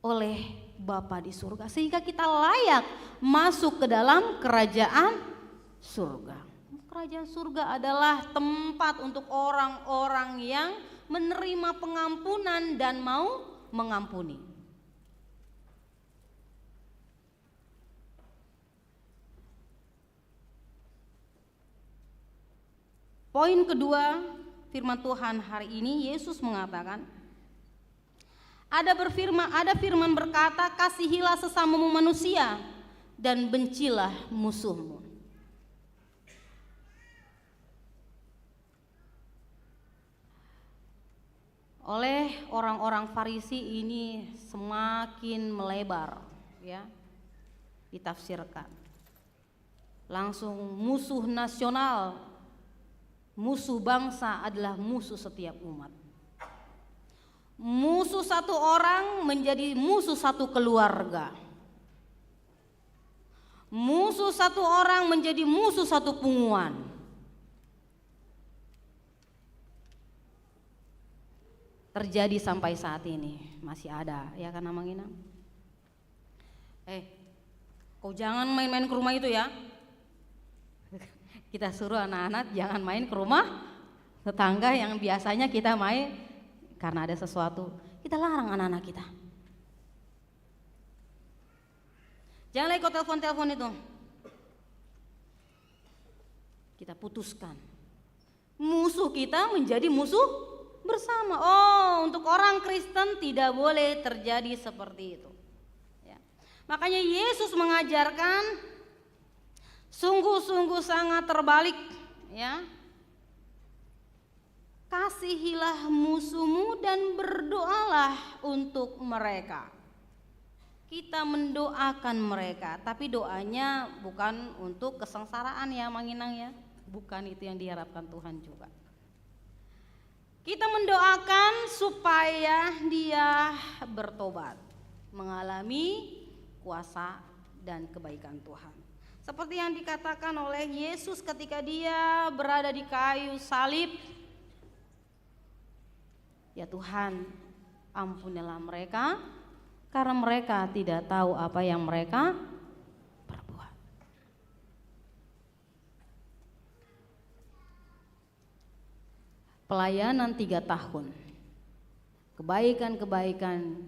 oleh Bapa di surga sehingga kita layak masuk ke dalam kerajaan surga. Kerajaan surga adalah tempat untuk orang-orang yang menerima pengampunan dan mau mengampuni. Poin kedua, firman Tuhan hari ini Yesus mengatakan, ada firman berkata, kasihilah sesamamu manusia dan bencilah musuhmu. Oleh orang-orang Farisi ini semakin melebar, ya, ditafsirkan. Langsung musuh nasional, musuh bangsa adalah musuh setiap umat. Musuh satu orang menjadi musuh satu keluarga. Musuh satu orang menjadi musuh satu punguan. Terjadi sampai saat ini, masih ada, ya kan Amang Inang? Kau jangan main-main ke rumah itu ya. Kita suruh anak-anak jangan main ke rumah tetangga yang biasanya kita main karena ada sesuatu. Kita larang anak-anak kita. Jangan ikut telepon-telepon itu. Kita putuskan. Musuh kita menjadi musuh bersama. Oh, untuk orang Kristen tidak boleh terjadi seperti itu. Ya. Makanya Yesus mengajarkan sungguh-sungguh sangat terbalik, ya. Kasihilah musuhmu dan berdoalah untuk mereka. Kita mendoakan mereka, tapi doanya bukan untuk kesengsaraan ya Manginang ya. Bukan itu yang diharapkan Tuhan juga. Kita mendoakan supaya dia bertobat, mengalami kuasa dan kebaikan Tuhan. Seperti yang dikatakan oleh Yesus ketika dia berada di kayu salib. Ya Tuhan, ampunilah mereka karena mereka tidak tahu apa yang mereka perbuat. Pelayanan 3 tahun, kebaikan-kebaikan,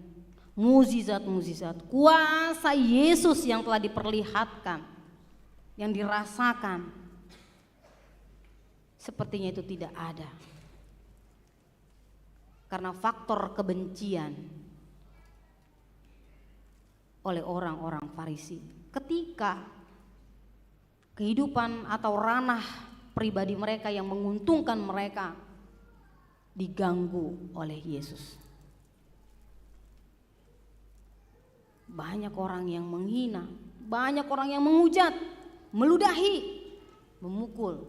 mukjizat-mukjizat, kuasa Yesus yang telah diperlihatkan, yang dirasakan, sepertinya itu tidak ada. Karena faktor kebencian oleh orang-orang Farisi. Ketika kehidupan atau ranah pribadi mereka yang menguntungkan mereka diganggu oleh Yesus. Banyak orang yang menghina, banyak orang yang menghujat, meludahi, memukul.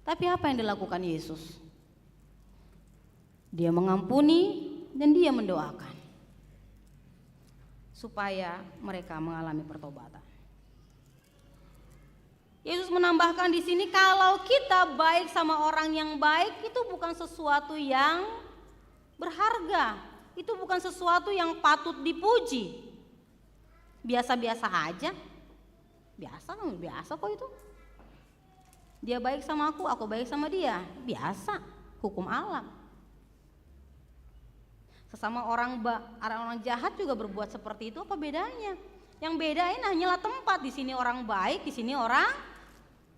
Tapi apa yang dilakukan Yesus? Dia mengampuni dan dia mendoakan supaya mereka mengalami pertobatan. Yesus menambahkan di sini kalau kita baik sama orang yang baik itu bukan sesuatu yang berharga, itu bukan sesuatu yang patut dipuji. Biasa-biasa aja, biasa kok itu. Dia baik sama aku baik sama dia, biasa, hukum alam. Sesama orang jahat juga berbuat seperti itu, apa bedanya? Yang bedain hanyalah tempat. Di sini orang baik, di sini orang,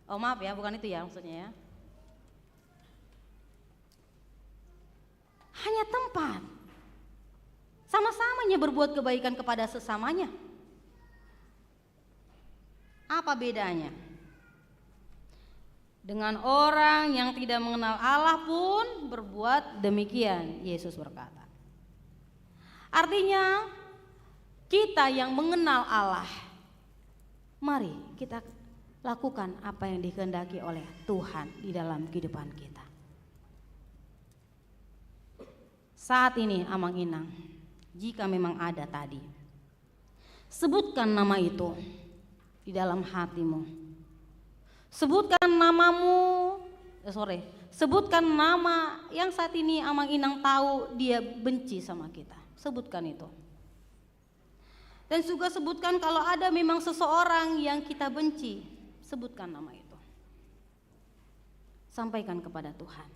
oh maaf ya, bukan itu ya maksudnya ya. Hanya tempat. Sama-samanya berbuat kebaikan kepada sesamanya. Apa bedanya? Dengan orang yang tidak mengenal Allah pun berbuat demikian, Yesus berkata. Artinya kita yang mengenal Allah, mari kita lakukan apa yang dikehendaki oleh Tuhan di dalam kehidupan kita. Saat ini Amang Inang, jika memang ada tadi, sebutkan nama itu di dalam hatimu. Sebutkan namamu, sebutkan nama yang saat ini Amang Inang tahu dia benci sama kita. Sebutkan itu. Dan juga sebutkan kalau ada memang seseorang yang kita benci, sebutkan nama itu. Sampaikan kepada Tuhan.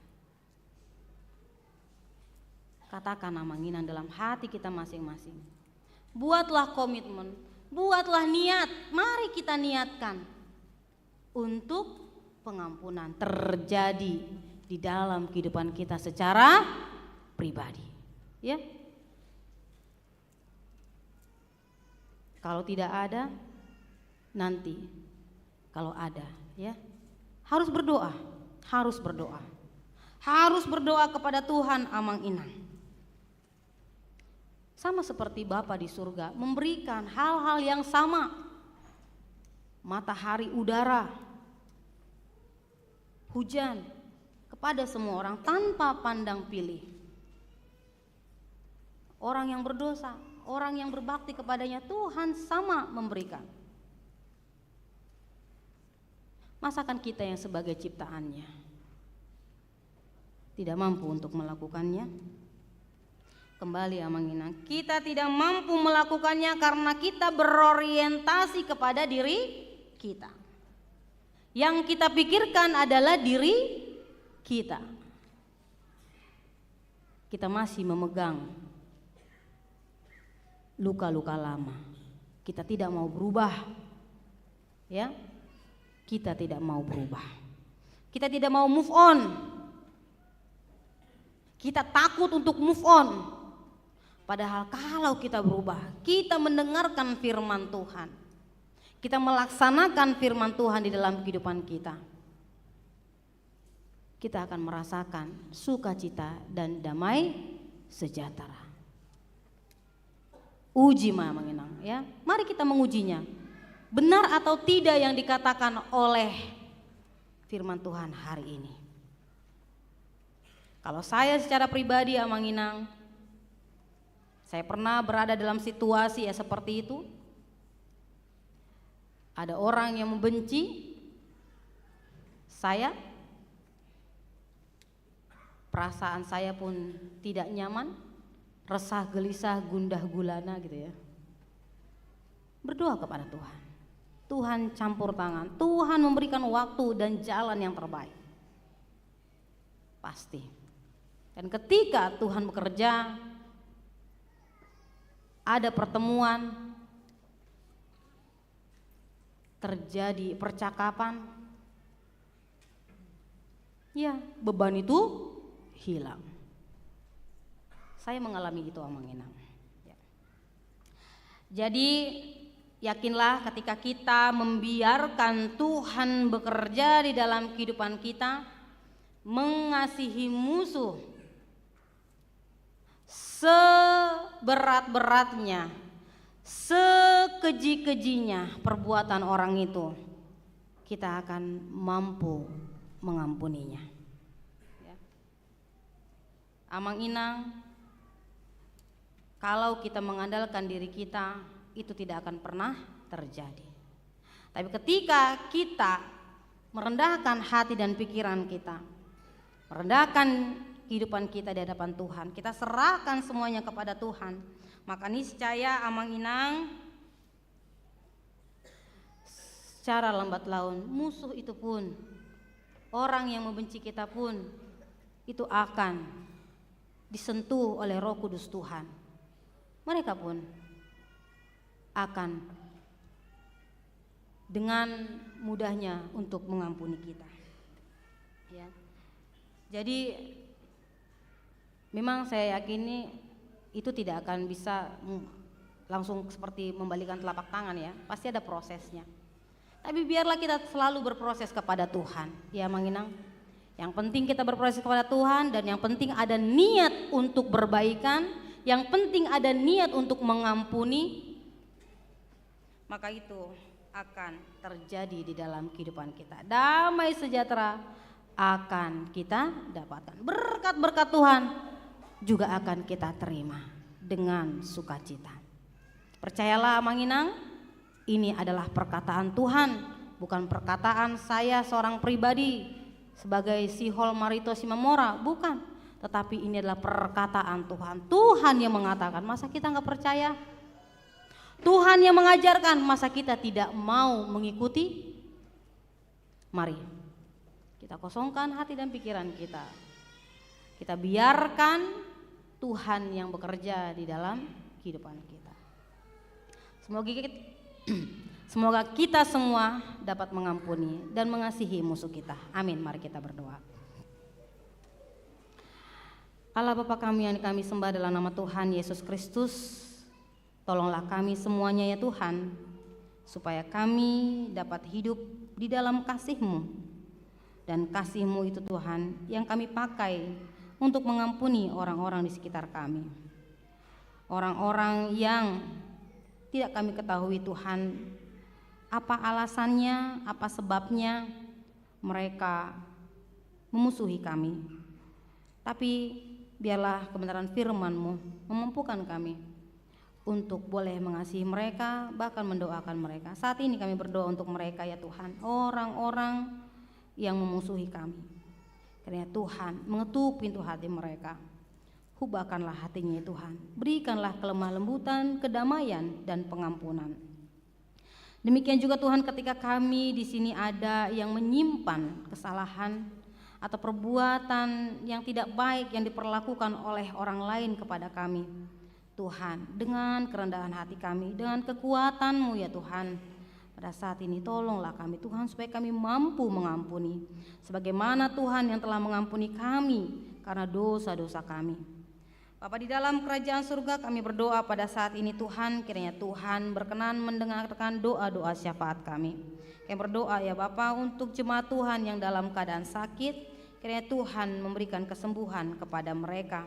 Katakan Amang Inang dalam hati kita masing-masing. Buatlah komitmen, buatlah niat, mari kita niatkan untuk pengampunan terjadi di dalam kehidupan kita secara pribadi. Ya. Kalau tidak ada, nanti kalau ada, ya. Harus berdoa, harus berdoa. Harus berdoa kepada Tuhan Amang Inang. Sama seperti Bapa di surga memberikan hal-hal yang sama. Matahari, udara, hujan kepada semua orang tanpa pandang pilih. Orang yang berdosa, orang yang berbakti kepadanya, Tuhan sama memberikan. Masakan kita yang sebagai ciptaannya tidak mampu untuk melakukannya? Kembali Amang Inang, kita tidak mampu melakukannya karena kita berorientasi kepada diri kita. Yang kita pikirkan adalah diri kita. Kita masih memegang luka-luka lama. Kita tidak mau berubah. Ya. Kita tidak mau berubah. Kita tidak mau move on. Kita takut untuk move on. Padahal kalau kita berubah, kita mendengarkan firman Tuhan, kita melaksanakan firman Tuhan di dalam kehidupan kita, kita akan merasakan sukacita dan damai sejahtera. Uji Amang Inang, ya. Mari kita mengujinya. Benar atau tidak yang dikatakan oleh firman Tuhan hari ini. Kalau saya secara pribadi Amang Inang, saya pernah berada dalam situasi ya seperti itu. Ada orang yang membenci saya, perasaan saya pun tidak nyaman, resah, gelisah, gundah gulana gitu ya. Berdoa kepada Tuhan. Tuhan campur tangan, Tuhan memberikan waktu dan jalan yang terbaik. Pasti. Dan ketika Tuhan bekerja, ada pertemuan, terjadi percakapan, ya beban itu hilang. Saya mengalami itu Amang Inang. Ya. Jadi yakinlah ketika kita membiarkan Tuhan bekerja di dalam kehidupan kita, mengasihi musuh seberat-beratnya, sekeji-kejinya perbuatan orang itu, kita akan mampu mengampuninya. Ya. Amang Inang, kalau kita mengandalkan diri kita, itu tidak akan pernah terjadi. Tapi ketika kita merendahkan hati dan pikiran kita, merendahkan kehidupan kita di hadapan Tuhan, kita serahkan semuanya kepada Tuhan, maka niscaya Amang Inang, secara lambat laun musuh itu pun, orang yang membenci kita pun, itu akan disentuh oleh Roh Kudus Tuhan. Mereka pun akan dengan mudahnya untuk mengampuni kita. Ya. Jadi memang saya yakini itu tidak akan bisa langsung seperti membalikan telapak tangan ya, pasti ada prosesnya. Tapi biarlah kita selalu berproses kepada Tuhan, ya Manginang. Yang penting kita berproses kepada Tuhan, dan yang penting ada niat untuk berbaikan, yang penting ada niat untuk mengampuni, maka itu akan terjadi di dalam kehidupan kita. Damai sejahtera akan kita dapatkan. Berkat-berkat Tuhan juga akan kita terima dengan sukacita. Percayalah Manginang, ini adalah perkataan Tuhan, bukan perkataan saya seorang pribadi sebagai Sihol Marito Simamora, bukan. Tetapi ini adalah perkataan Tuhan. Tuhan yang mengatakan, masa kita nggak percaya? Tuhan yang mengajarkan, masa kita tidak mau mengikuti? Mari kita kosongkan hati dan pikiran kita. Kita biarkan Tuhan yang bekerja di dalam kehidupan kita. Semoga kita semua dapat mengampuni dan mengasihi musuh kita. Amin. Mari kita berdoa. Allah Bapa kami yang kami sembah dalam nama Tuhan Yesus Kristus, tolonglah kami semuanya ya Tuhan, supaya kami dapat hidup di dalam kasih-Mu. Dan kasih-Mu itu Tuhan yang kami pakai untuk mengampuni orang-orang di sekitar kami. Orang-orang yang tidak kami ketahui Tuhan, apa alasannya, apa sebabnya mereka memusuhi kami. Tapi biarlah kebenaran firman-Mu memampukan kami untuk boleh mengasihi mereka, bahkan mendoakan mereka. Saat ini kami berdoa untuk mereka ya Tuhan, orang-orang yang memusuhi kami. Karena Tuhan mengetuk pintu hati mereka. Ubahkanlah hatinya ya Tuhan, berikanlah kelemah lembutan, kedamaian dan pengampunan. Demikian juga Tuhan, ketika kami di sini ada yang menyimpan kesalahan atau perbuatan yang tidak baik yang diperlakukan oleh orang lain kepada kami, Tuhan, dengan kerendahan hati kami, dengan kekuatan-Mu ya Tuhan, pada saat ini tolonglah kami Tuhan, supaya kami mampu mengampuni sebagaimana Tuhan yang telah mengampuni kami karena dosa-dosa kami. Bapa di dalam kerajaan surga, kami berdoa pada saat ini Tuhan, kiranya Tuhan berkenan mendengarkan doa-doa syafaat kami. Kami berdoa ya Bapa untuk jemaat Tuhan yang dalam keadaan sakit, kiranya Tuhan memberikan kesembuhan kepada mereka.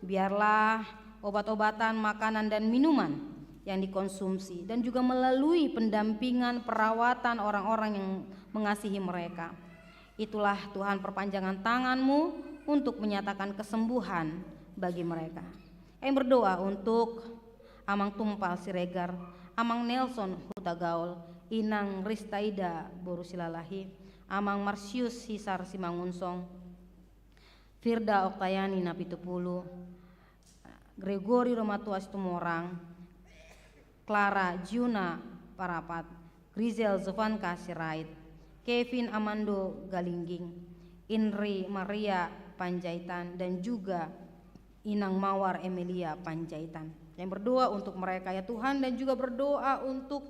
Biarlah obat-obatan, makanan dan minuman yang dikonsumsi dan juga melalui pendampingan perawatan orang-orang yang mengasihi mereka, itulah Tuhan perpanjangan tangan-Mu untuk menyatakan kesembuhan bagi mereka. Kami berdoa untuk Amang Tumpal Siregar, Amang Nelson Hutagaul, Inang Ristaida Borusilalahi, Amang Marsius Hisar Simangunsong, Firda Oktayani Napitupulu, Gregory Romatuas Tumorang, Clara Juna Parapat, Grizel Zovanka Sirait, Kevin Amando Galingging, Inri Maria Panjaitan, dan juga Inang Mawar Emilia Panjaitan. Yang berdoa untuk mereka ya Tuhan, dan juga berdoa untuk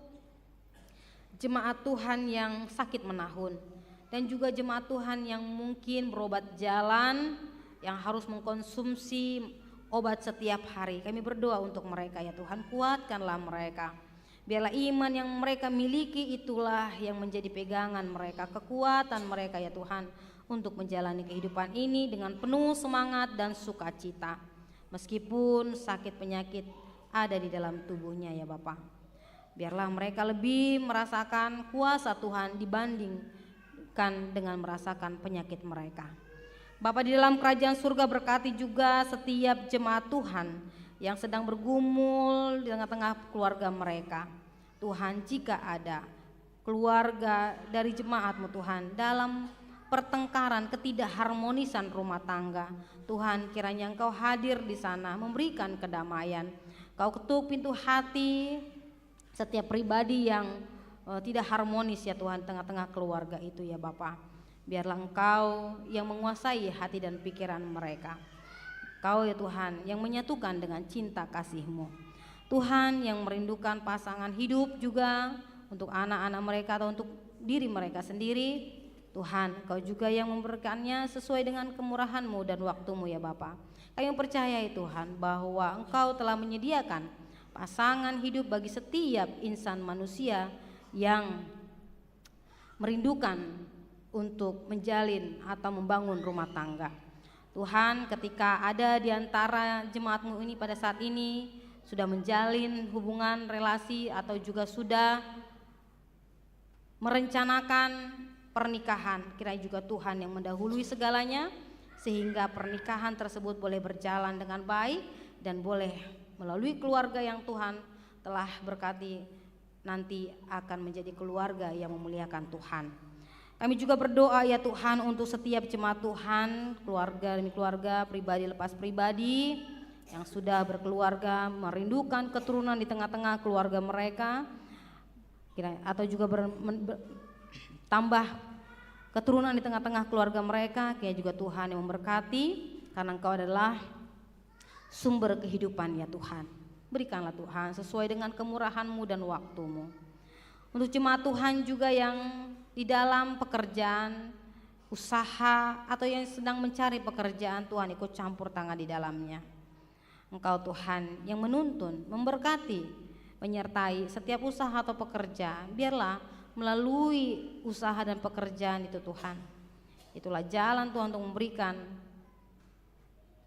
jemaat Tuhan yang sakit menahun, dan juga jemaat Tuhan yang mungkin berobat jalan, yang harus mengkonsumsi obat setiap hari. Kami berdoa untuk mereka ya Tuhan, kuatkanlah mereka. Biarlah iman yang mereka miliki itulah yang menjadi pegangan mereka, kekuatan mereka ya Tuhan, untuk menjalani kehidupan ini dengan penuh semangat dan sukacita, meskipun sakit penyakit ada di dalam tubuhnya ya Bapa. Biarlah mereka lebih merasakan kuasa Tuhan dibandingkan dengan merasakan penyakit mereka. Bapa di dalam kerajaan surga, berkati juga setiap jemaat Tuhan yang sedang bergumul di tengah-tengah keluarga mereka. Tuhan, jika ada keluarga dari jemaat-Mu Tuhan dalam pertengkaran, ketidakharmonisan rumah tangga, Tuhan kiranya Engkau hadir di sana memberikan kedamaian. Kau ketuk pintu hati setiap pribadi yang tidak harmonis ya Tuhan tengah-tengah keluarga itu ya Bapa. Biarlah Engkau yang menguasai hati dan pikiran mereka. Kau ya Tuhan yang menyatukan dengan cinta kasih-Mu. Tuhan yang merindukan pasangan hidup juga untuk anak-anak mereka atau untuk diri mereka sendiri. Tuhan, Engkau juga yang memberkatinya sesuai dengan kemurahan-Mu dan waktu-Mu ya Bapa. Kami percayai Tuhan bahwa Engkau telah menyediakan pasangan hidup bagi setiap insan manusia yang merindukan untuk menjalin atau membangun rumah tangga. Tuhan, ketika ada di antara jemaat-Mu ini pada saat ini sudah menjalin hubungan relasi atau juga sudah merencanakan pernikahan, kiranya juga Tuhan yang mendahului segalanya sehingga pernikahan tersebut boleh berjalan dengan baik dan boleh melalui keluarga yang Tuhan telah berkati nanti akan menjadi keluarga yang memuliakan Tuhan. Kami juga berdoa ya Tuhan untuk setiap jemaat Tuhan, keluarga demi keluarga, pribadi lepas pribadi yang sudah berkeluarga, merindukan keturunan di tengah-tengah keluarga mereka, atau juga tambah keturunan di tengah-tengah keluarga mereka. Kiranya juga Tuhan yang memberkati, karena Engkau adalah sumber kehidupan ya Tuhan. Berikanlah Tuhan sesuai dengan kemurahan-Mu dan waktu-Mu. Untuk jemaat Tuhan juga yang di dalam pekerjaan, usaha, atau yang sedang mencari pekerjaan, Tuhan ikut campur tangan di dalamnya. Engkau Tuhan yang menuntun, memberkati, menyertai setiap usaha atau pekerjaan. Biarlah melalui usaha dan pekerjaan itu Tuhan, itulah jalan Tuhan untuk memberikan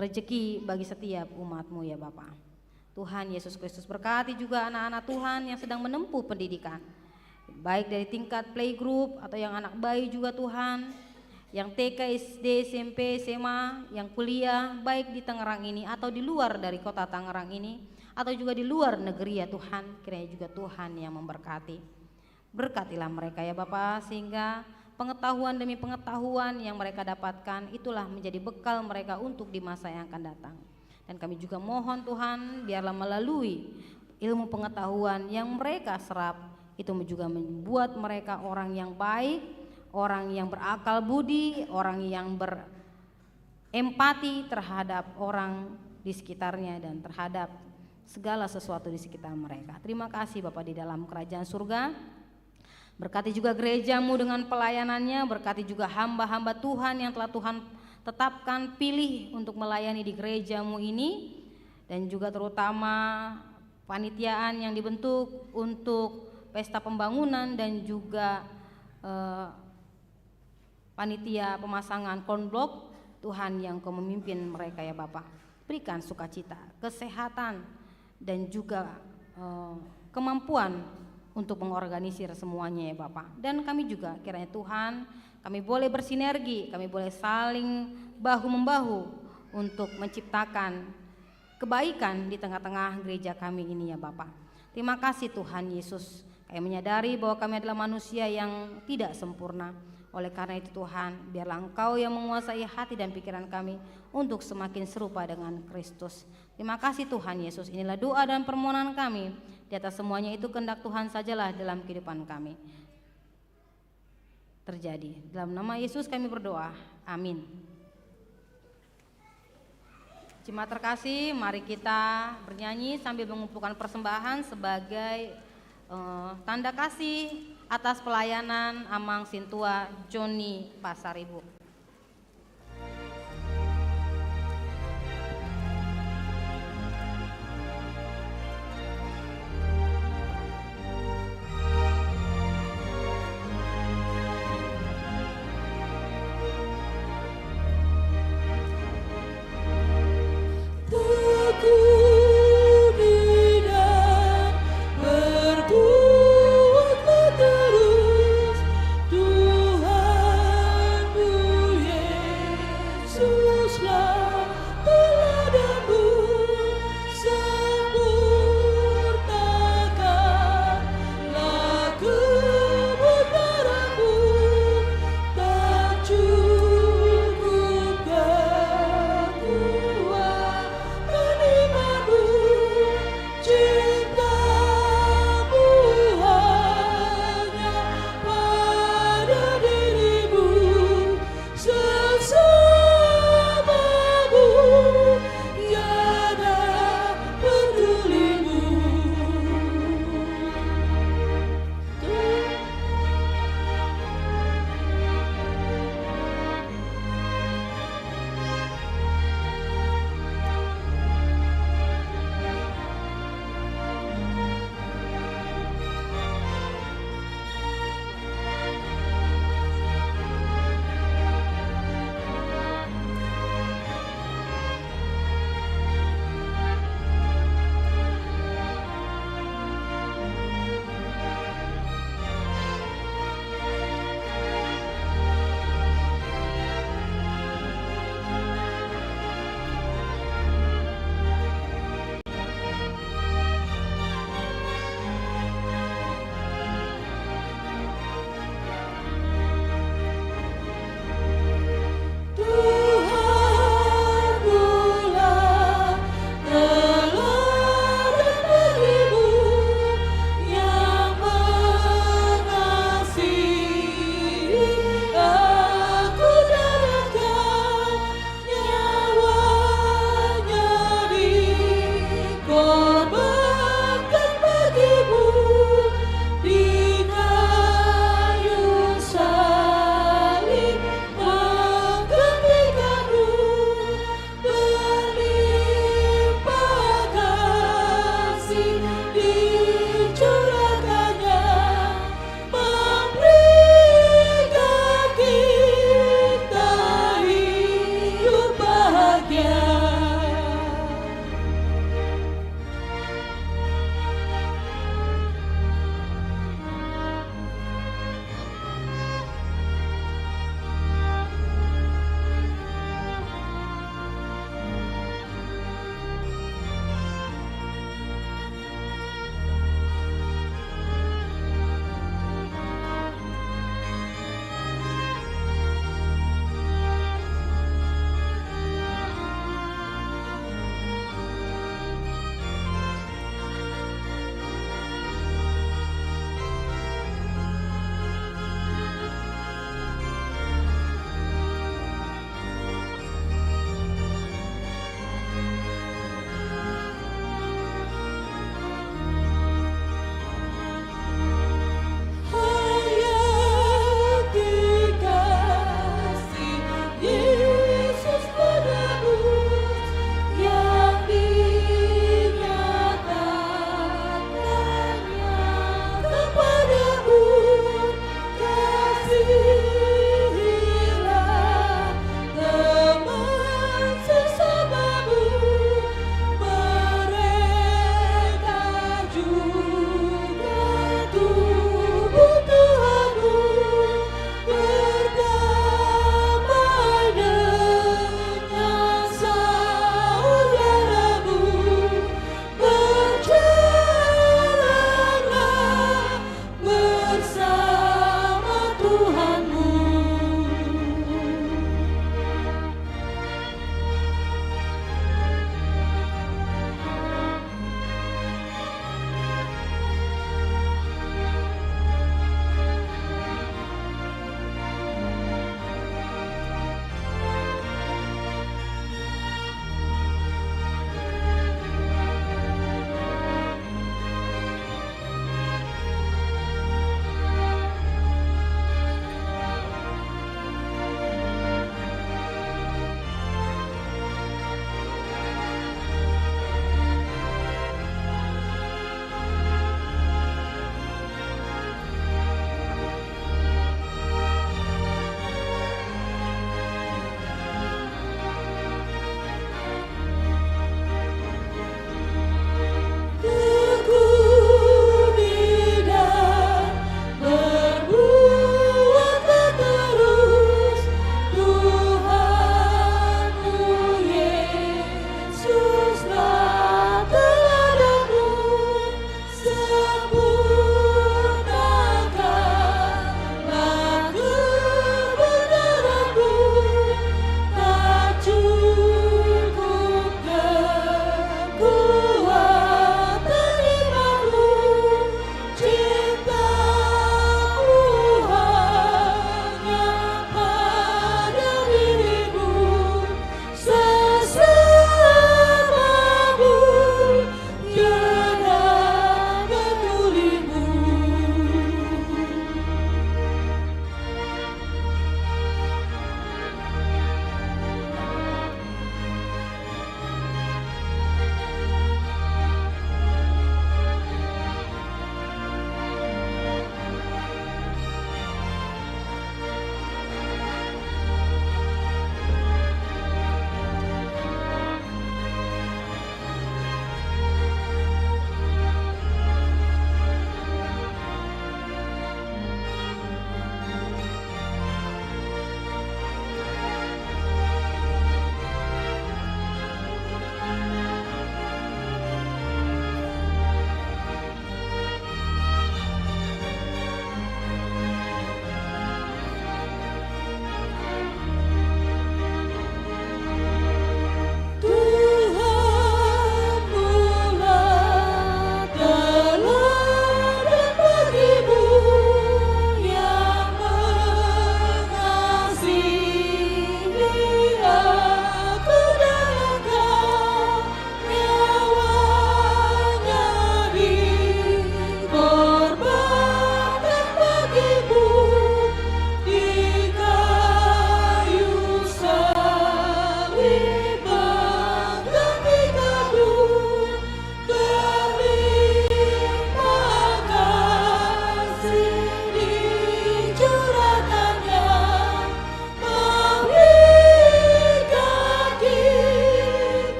rezeki bagi setiap umat-Mu ya Bapa. Tuhan Yesus Kristus berkati juga anak-anak Tuhan yang sedang menempuh pendidikan, baik dari tingkat playgroup atau yang anak bayi juga Tuhan, yang TK, SD, SMP, SMA, yang kuliah baik di Tangerang ini atau di luar dari kota Tangerang ini, atau juga di luar negeri ya Tuhan. Kiranya juga Tuhan yang memberkati. Berkatilah mereka ya Bapa, sehingga pengetahuan demi pengetahuan yang mereka dapatkan itulah menjadi bekal mereka untuk di masa yang akan datang. Dan kami juga mohon Tuhan, biarlah melalui ilmu pengetahuan yang mereka serap itu juga membuat mereka orang yang baik, orang yang berakal budi, orang yang berempati terhadap orang di sekitarnya dan terhadap segala sesuatu di sekitar mereka. Terima kasih Bapa di dalam kerajaan surga. Berkati juga gereja-Mu dengan pelayanannya, berkati juga hamba-hamba Tuhan yang telah Tuhan tetapkan pilih untuk melayani di gereja-Mu ini, dan juga terutama panitiaan yang dibentuk untuk pesta pembangunan dan juga panitia pemasangan konblok. Tuhan yang Kau memimpin mereka ya Bapa. Berikan sukacita, kesehatan, dan juga kemampuan untuk mengorganisir semuanya ya Bapa. Dan kami juga kiranya Tuhan, kami boleh bersinergi, kami boleh saling bahu-membahu untuk menciptakan kebaikan di tengah-tengah gereja kami ini ya Bapa. Terima kasih Tuhan Yesus. Kami menyadari bahwa kami adalah manusia yang tidak sempurna. Oleh karena itu Tuhan, biarlah Engkau yang menguasai hati dan pikiran kami untuk semakin serupa dengan Kristus. Terima kasih Tuhan Yesus. Inilah doa dan permohonan kami. Di atas semuanya itu kehendak Tuhan sajalah dalam kehidupan kami terjadi. Dalam nama Yesus kami berdoa. Amin. Jemaat terkasih, mari kita bernyanyi sambil mengumpulkan persembahan sebagai tanda kasih atas pelayanan Amang Sintua Joni Pasaribu. Tuhan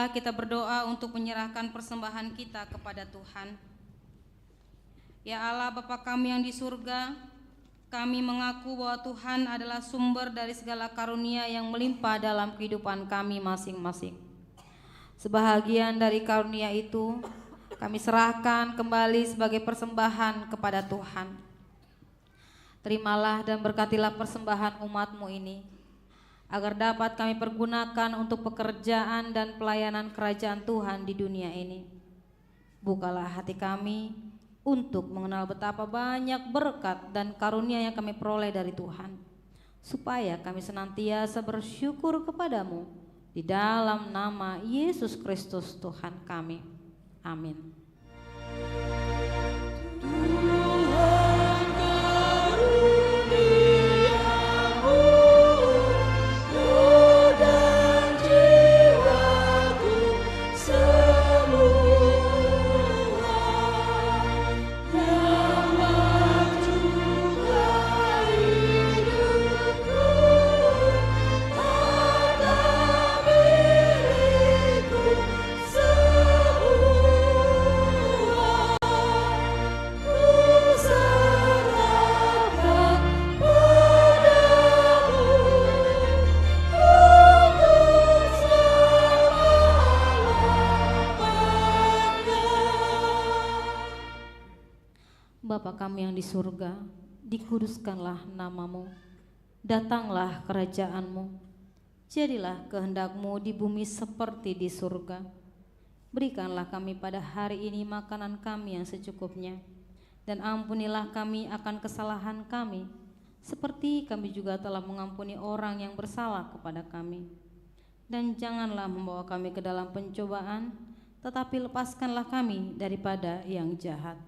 Marilah kita berdoa untuk menyerahkan persembahan kita kepada Tuhan. Ya Allah Bapa kami yang di surga, kami mengaku bahwa Tuhan adalah sumber dari segala karunia yang melimpah dalam kehidupan kami masing-masing. Sebahagian dari karunia itu kami serahkan kembali sebagai persembahan kepada Tuhan. Terimalah dan berkatilah persembahan umat-Mu ini, agar dapat kami pergunakan untuk pekerjaan dan pelayanan kerajaan Tuhan di dunia ini. Bukalah hati kami untuk mengenal betapa banyak berkat dan karunia yang kami peroleh dari Tuhan, supaya kami senantiasa bersyukur kepadamu di dalam nama Yesus Kristus Tuhan kami. Amin. Bapa kami yang di surga, dikuduskanlah nama-Mu, datanglah kerajaan-Mu, jadilah kehendak-Mu di bumi seperti di surga. Berikanlah kami pada hari ini makanan kami yang secukupnya, dan ampunilah kami akan kesalahan kami, seperti kami juga telah mengampuni orang yang bersalah kepada kami. Dan janganlah membawa kami ke dalam pencobaan, tetapi lepaskanlah kami daripada yang jahat.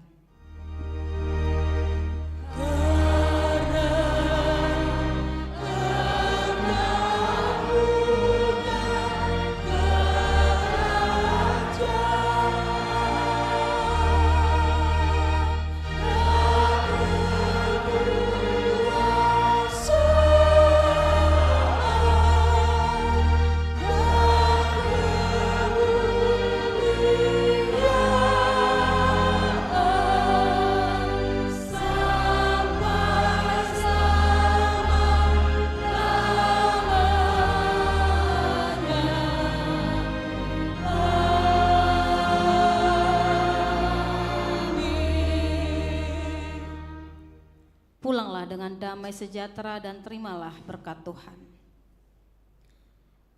Pulanglah dengan damai sejahtera dan terimalah berkat Tuhan.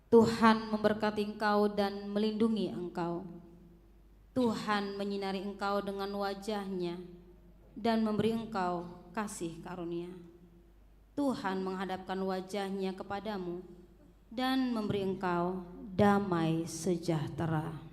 Tuhan memberkati engkau dan melindungi engkau. Tuhan menyinari engkau dengan wajah-Nya dan memberi engkau kasih karunia. Tuhan menghadapkan wajah-Nya kepadamu dan memberi engkau damai sejahtera.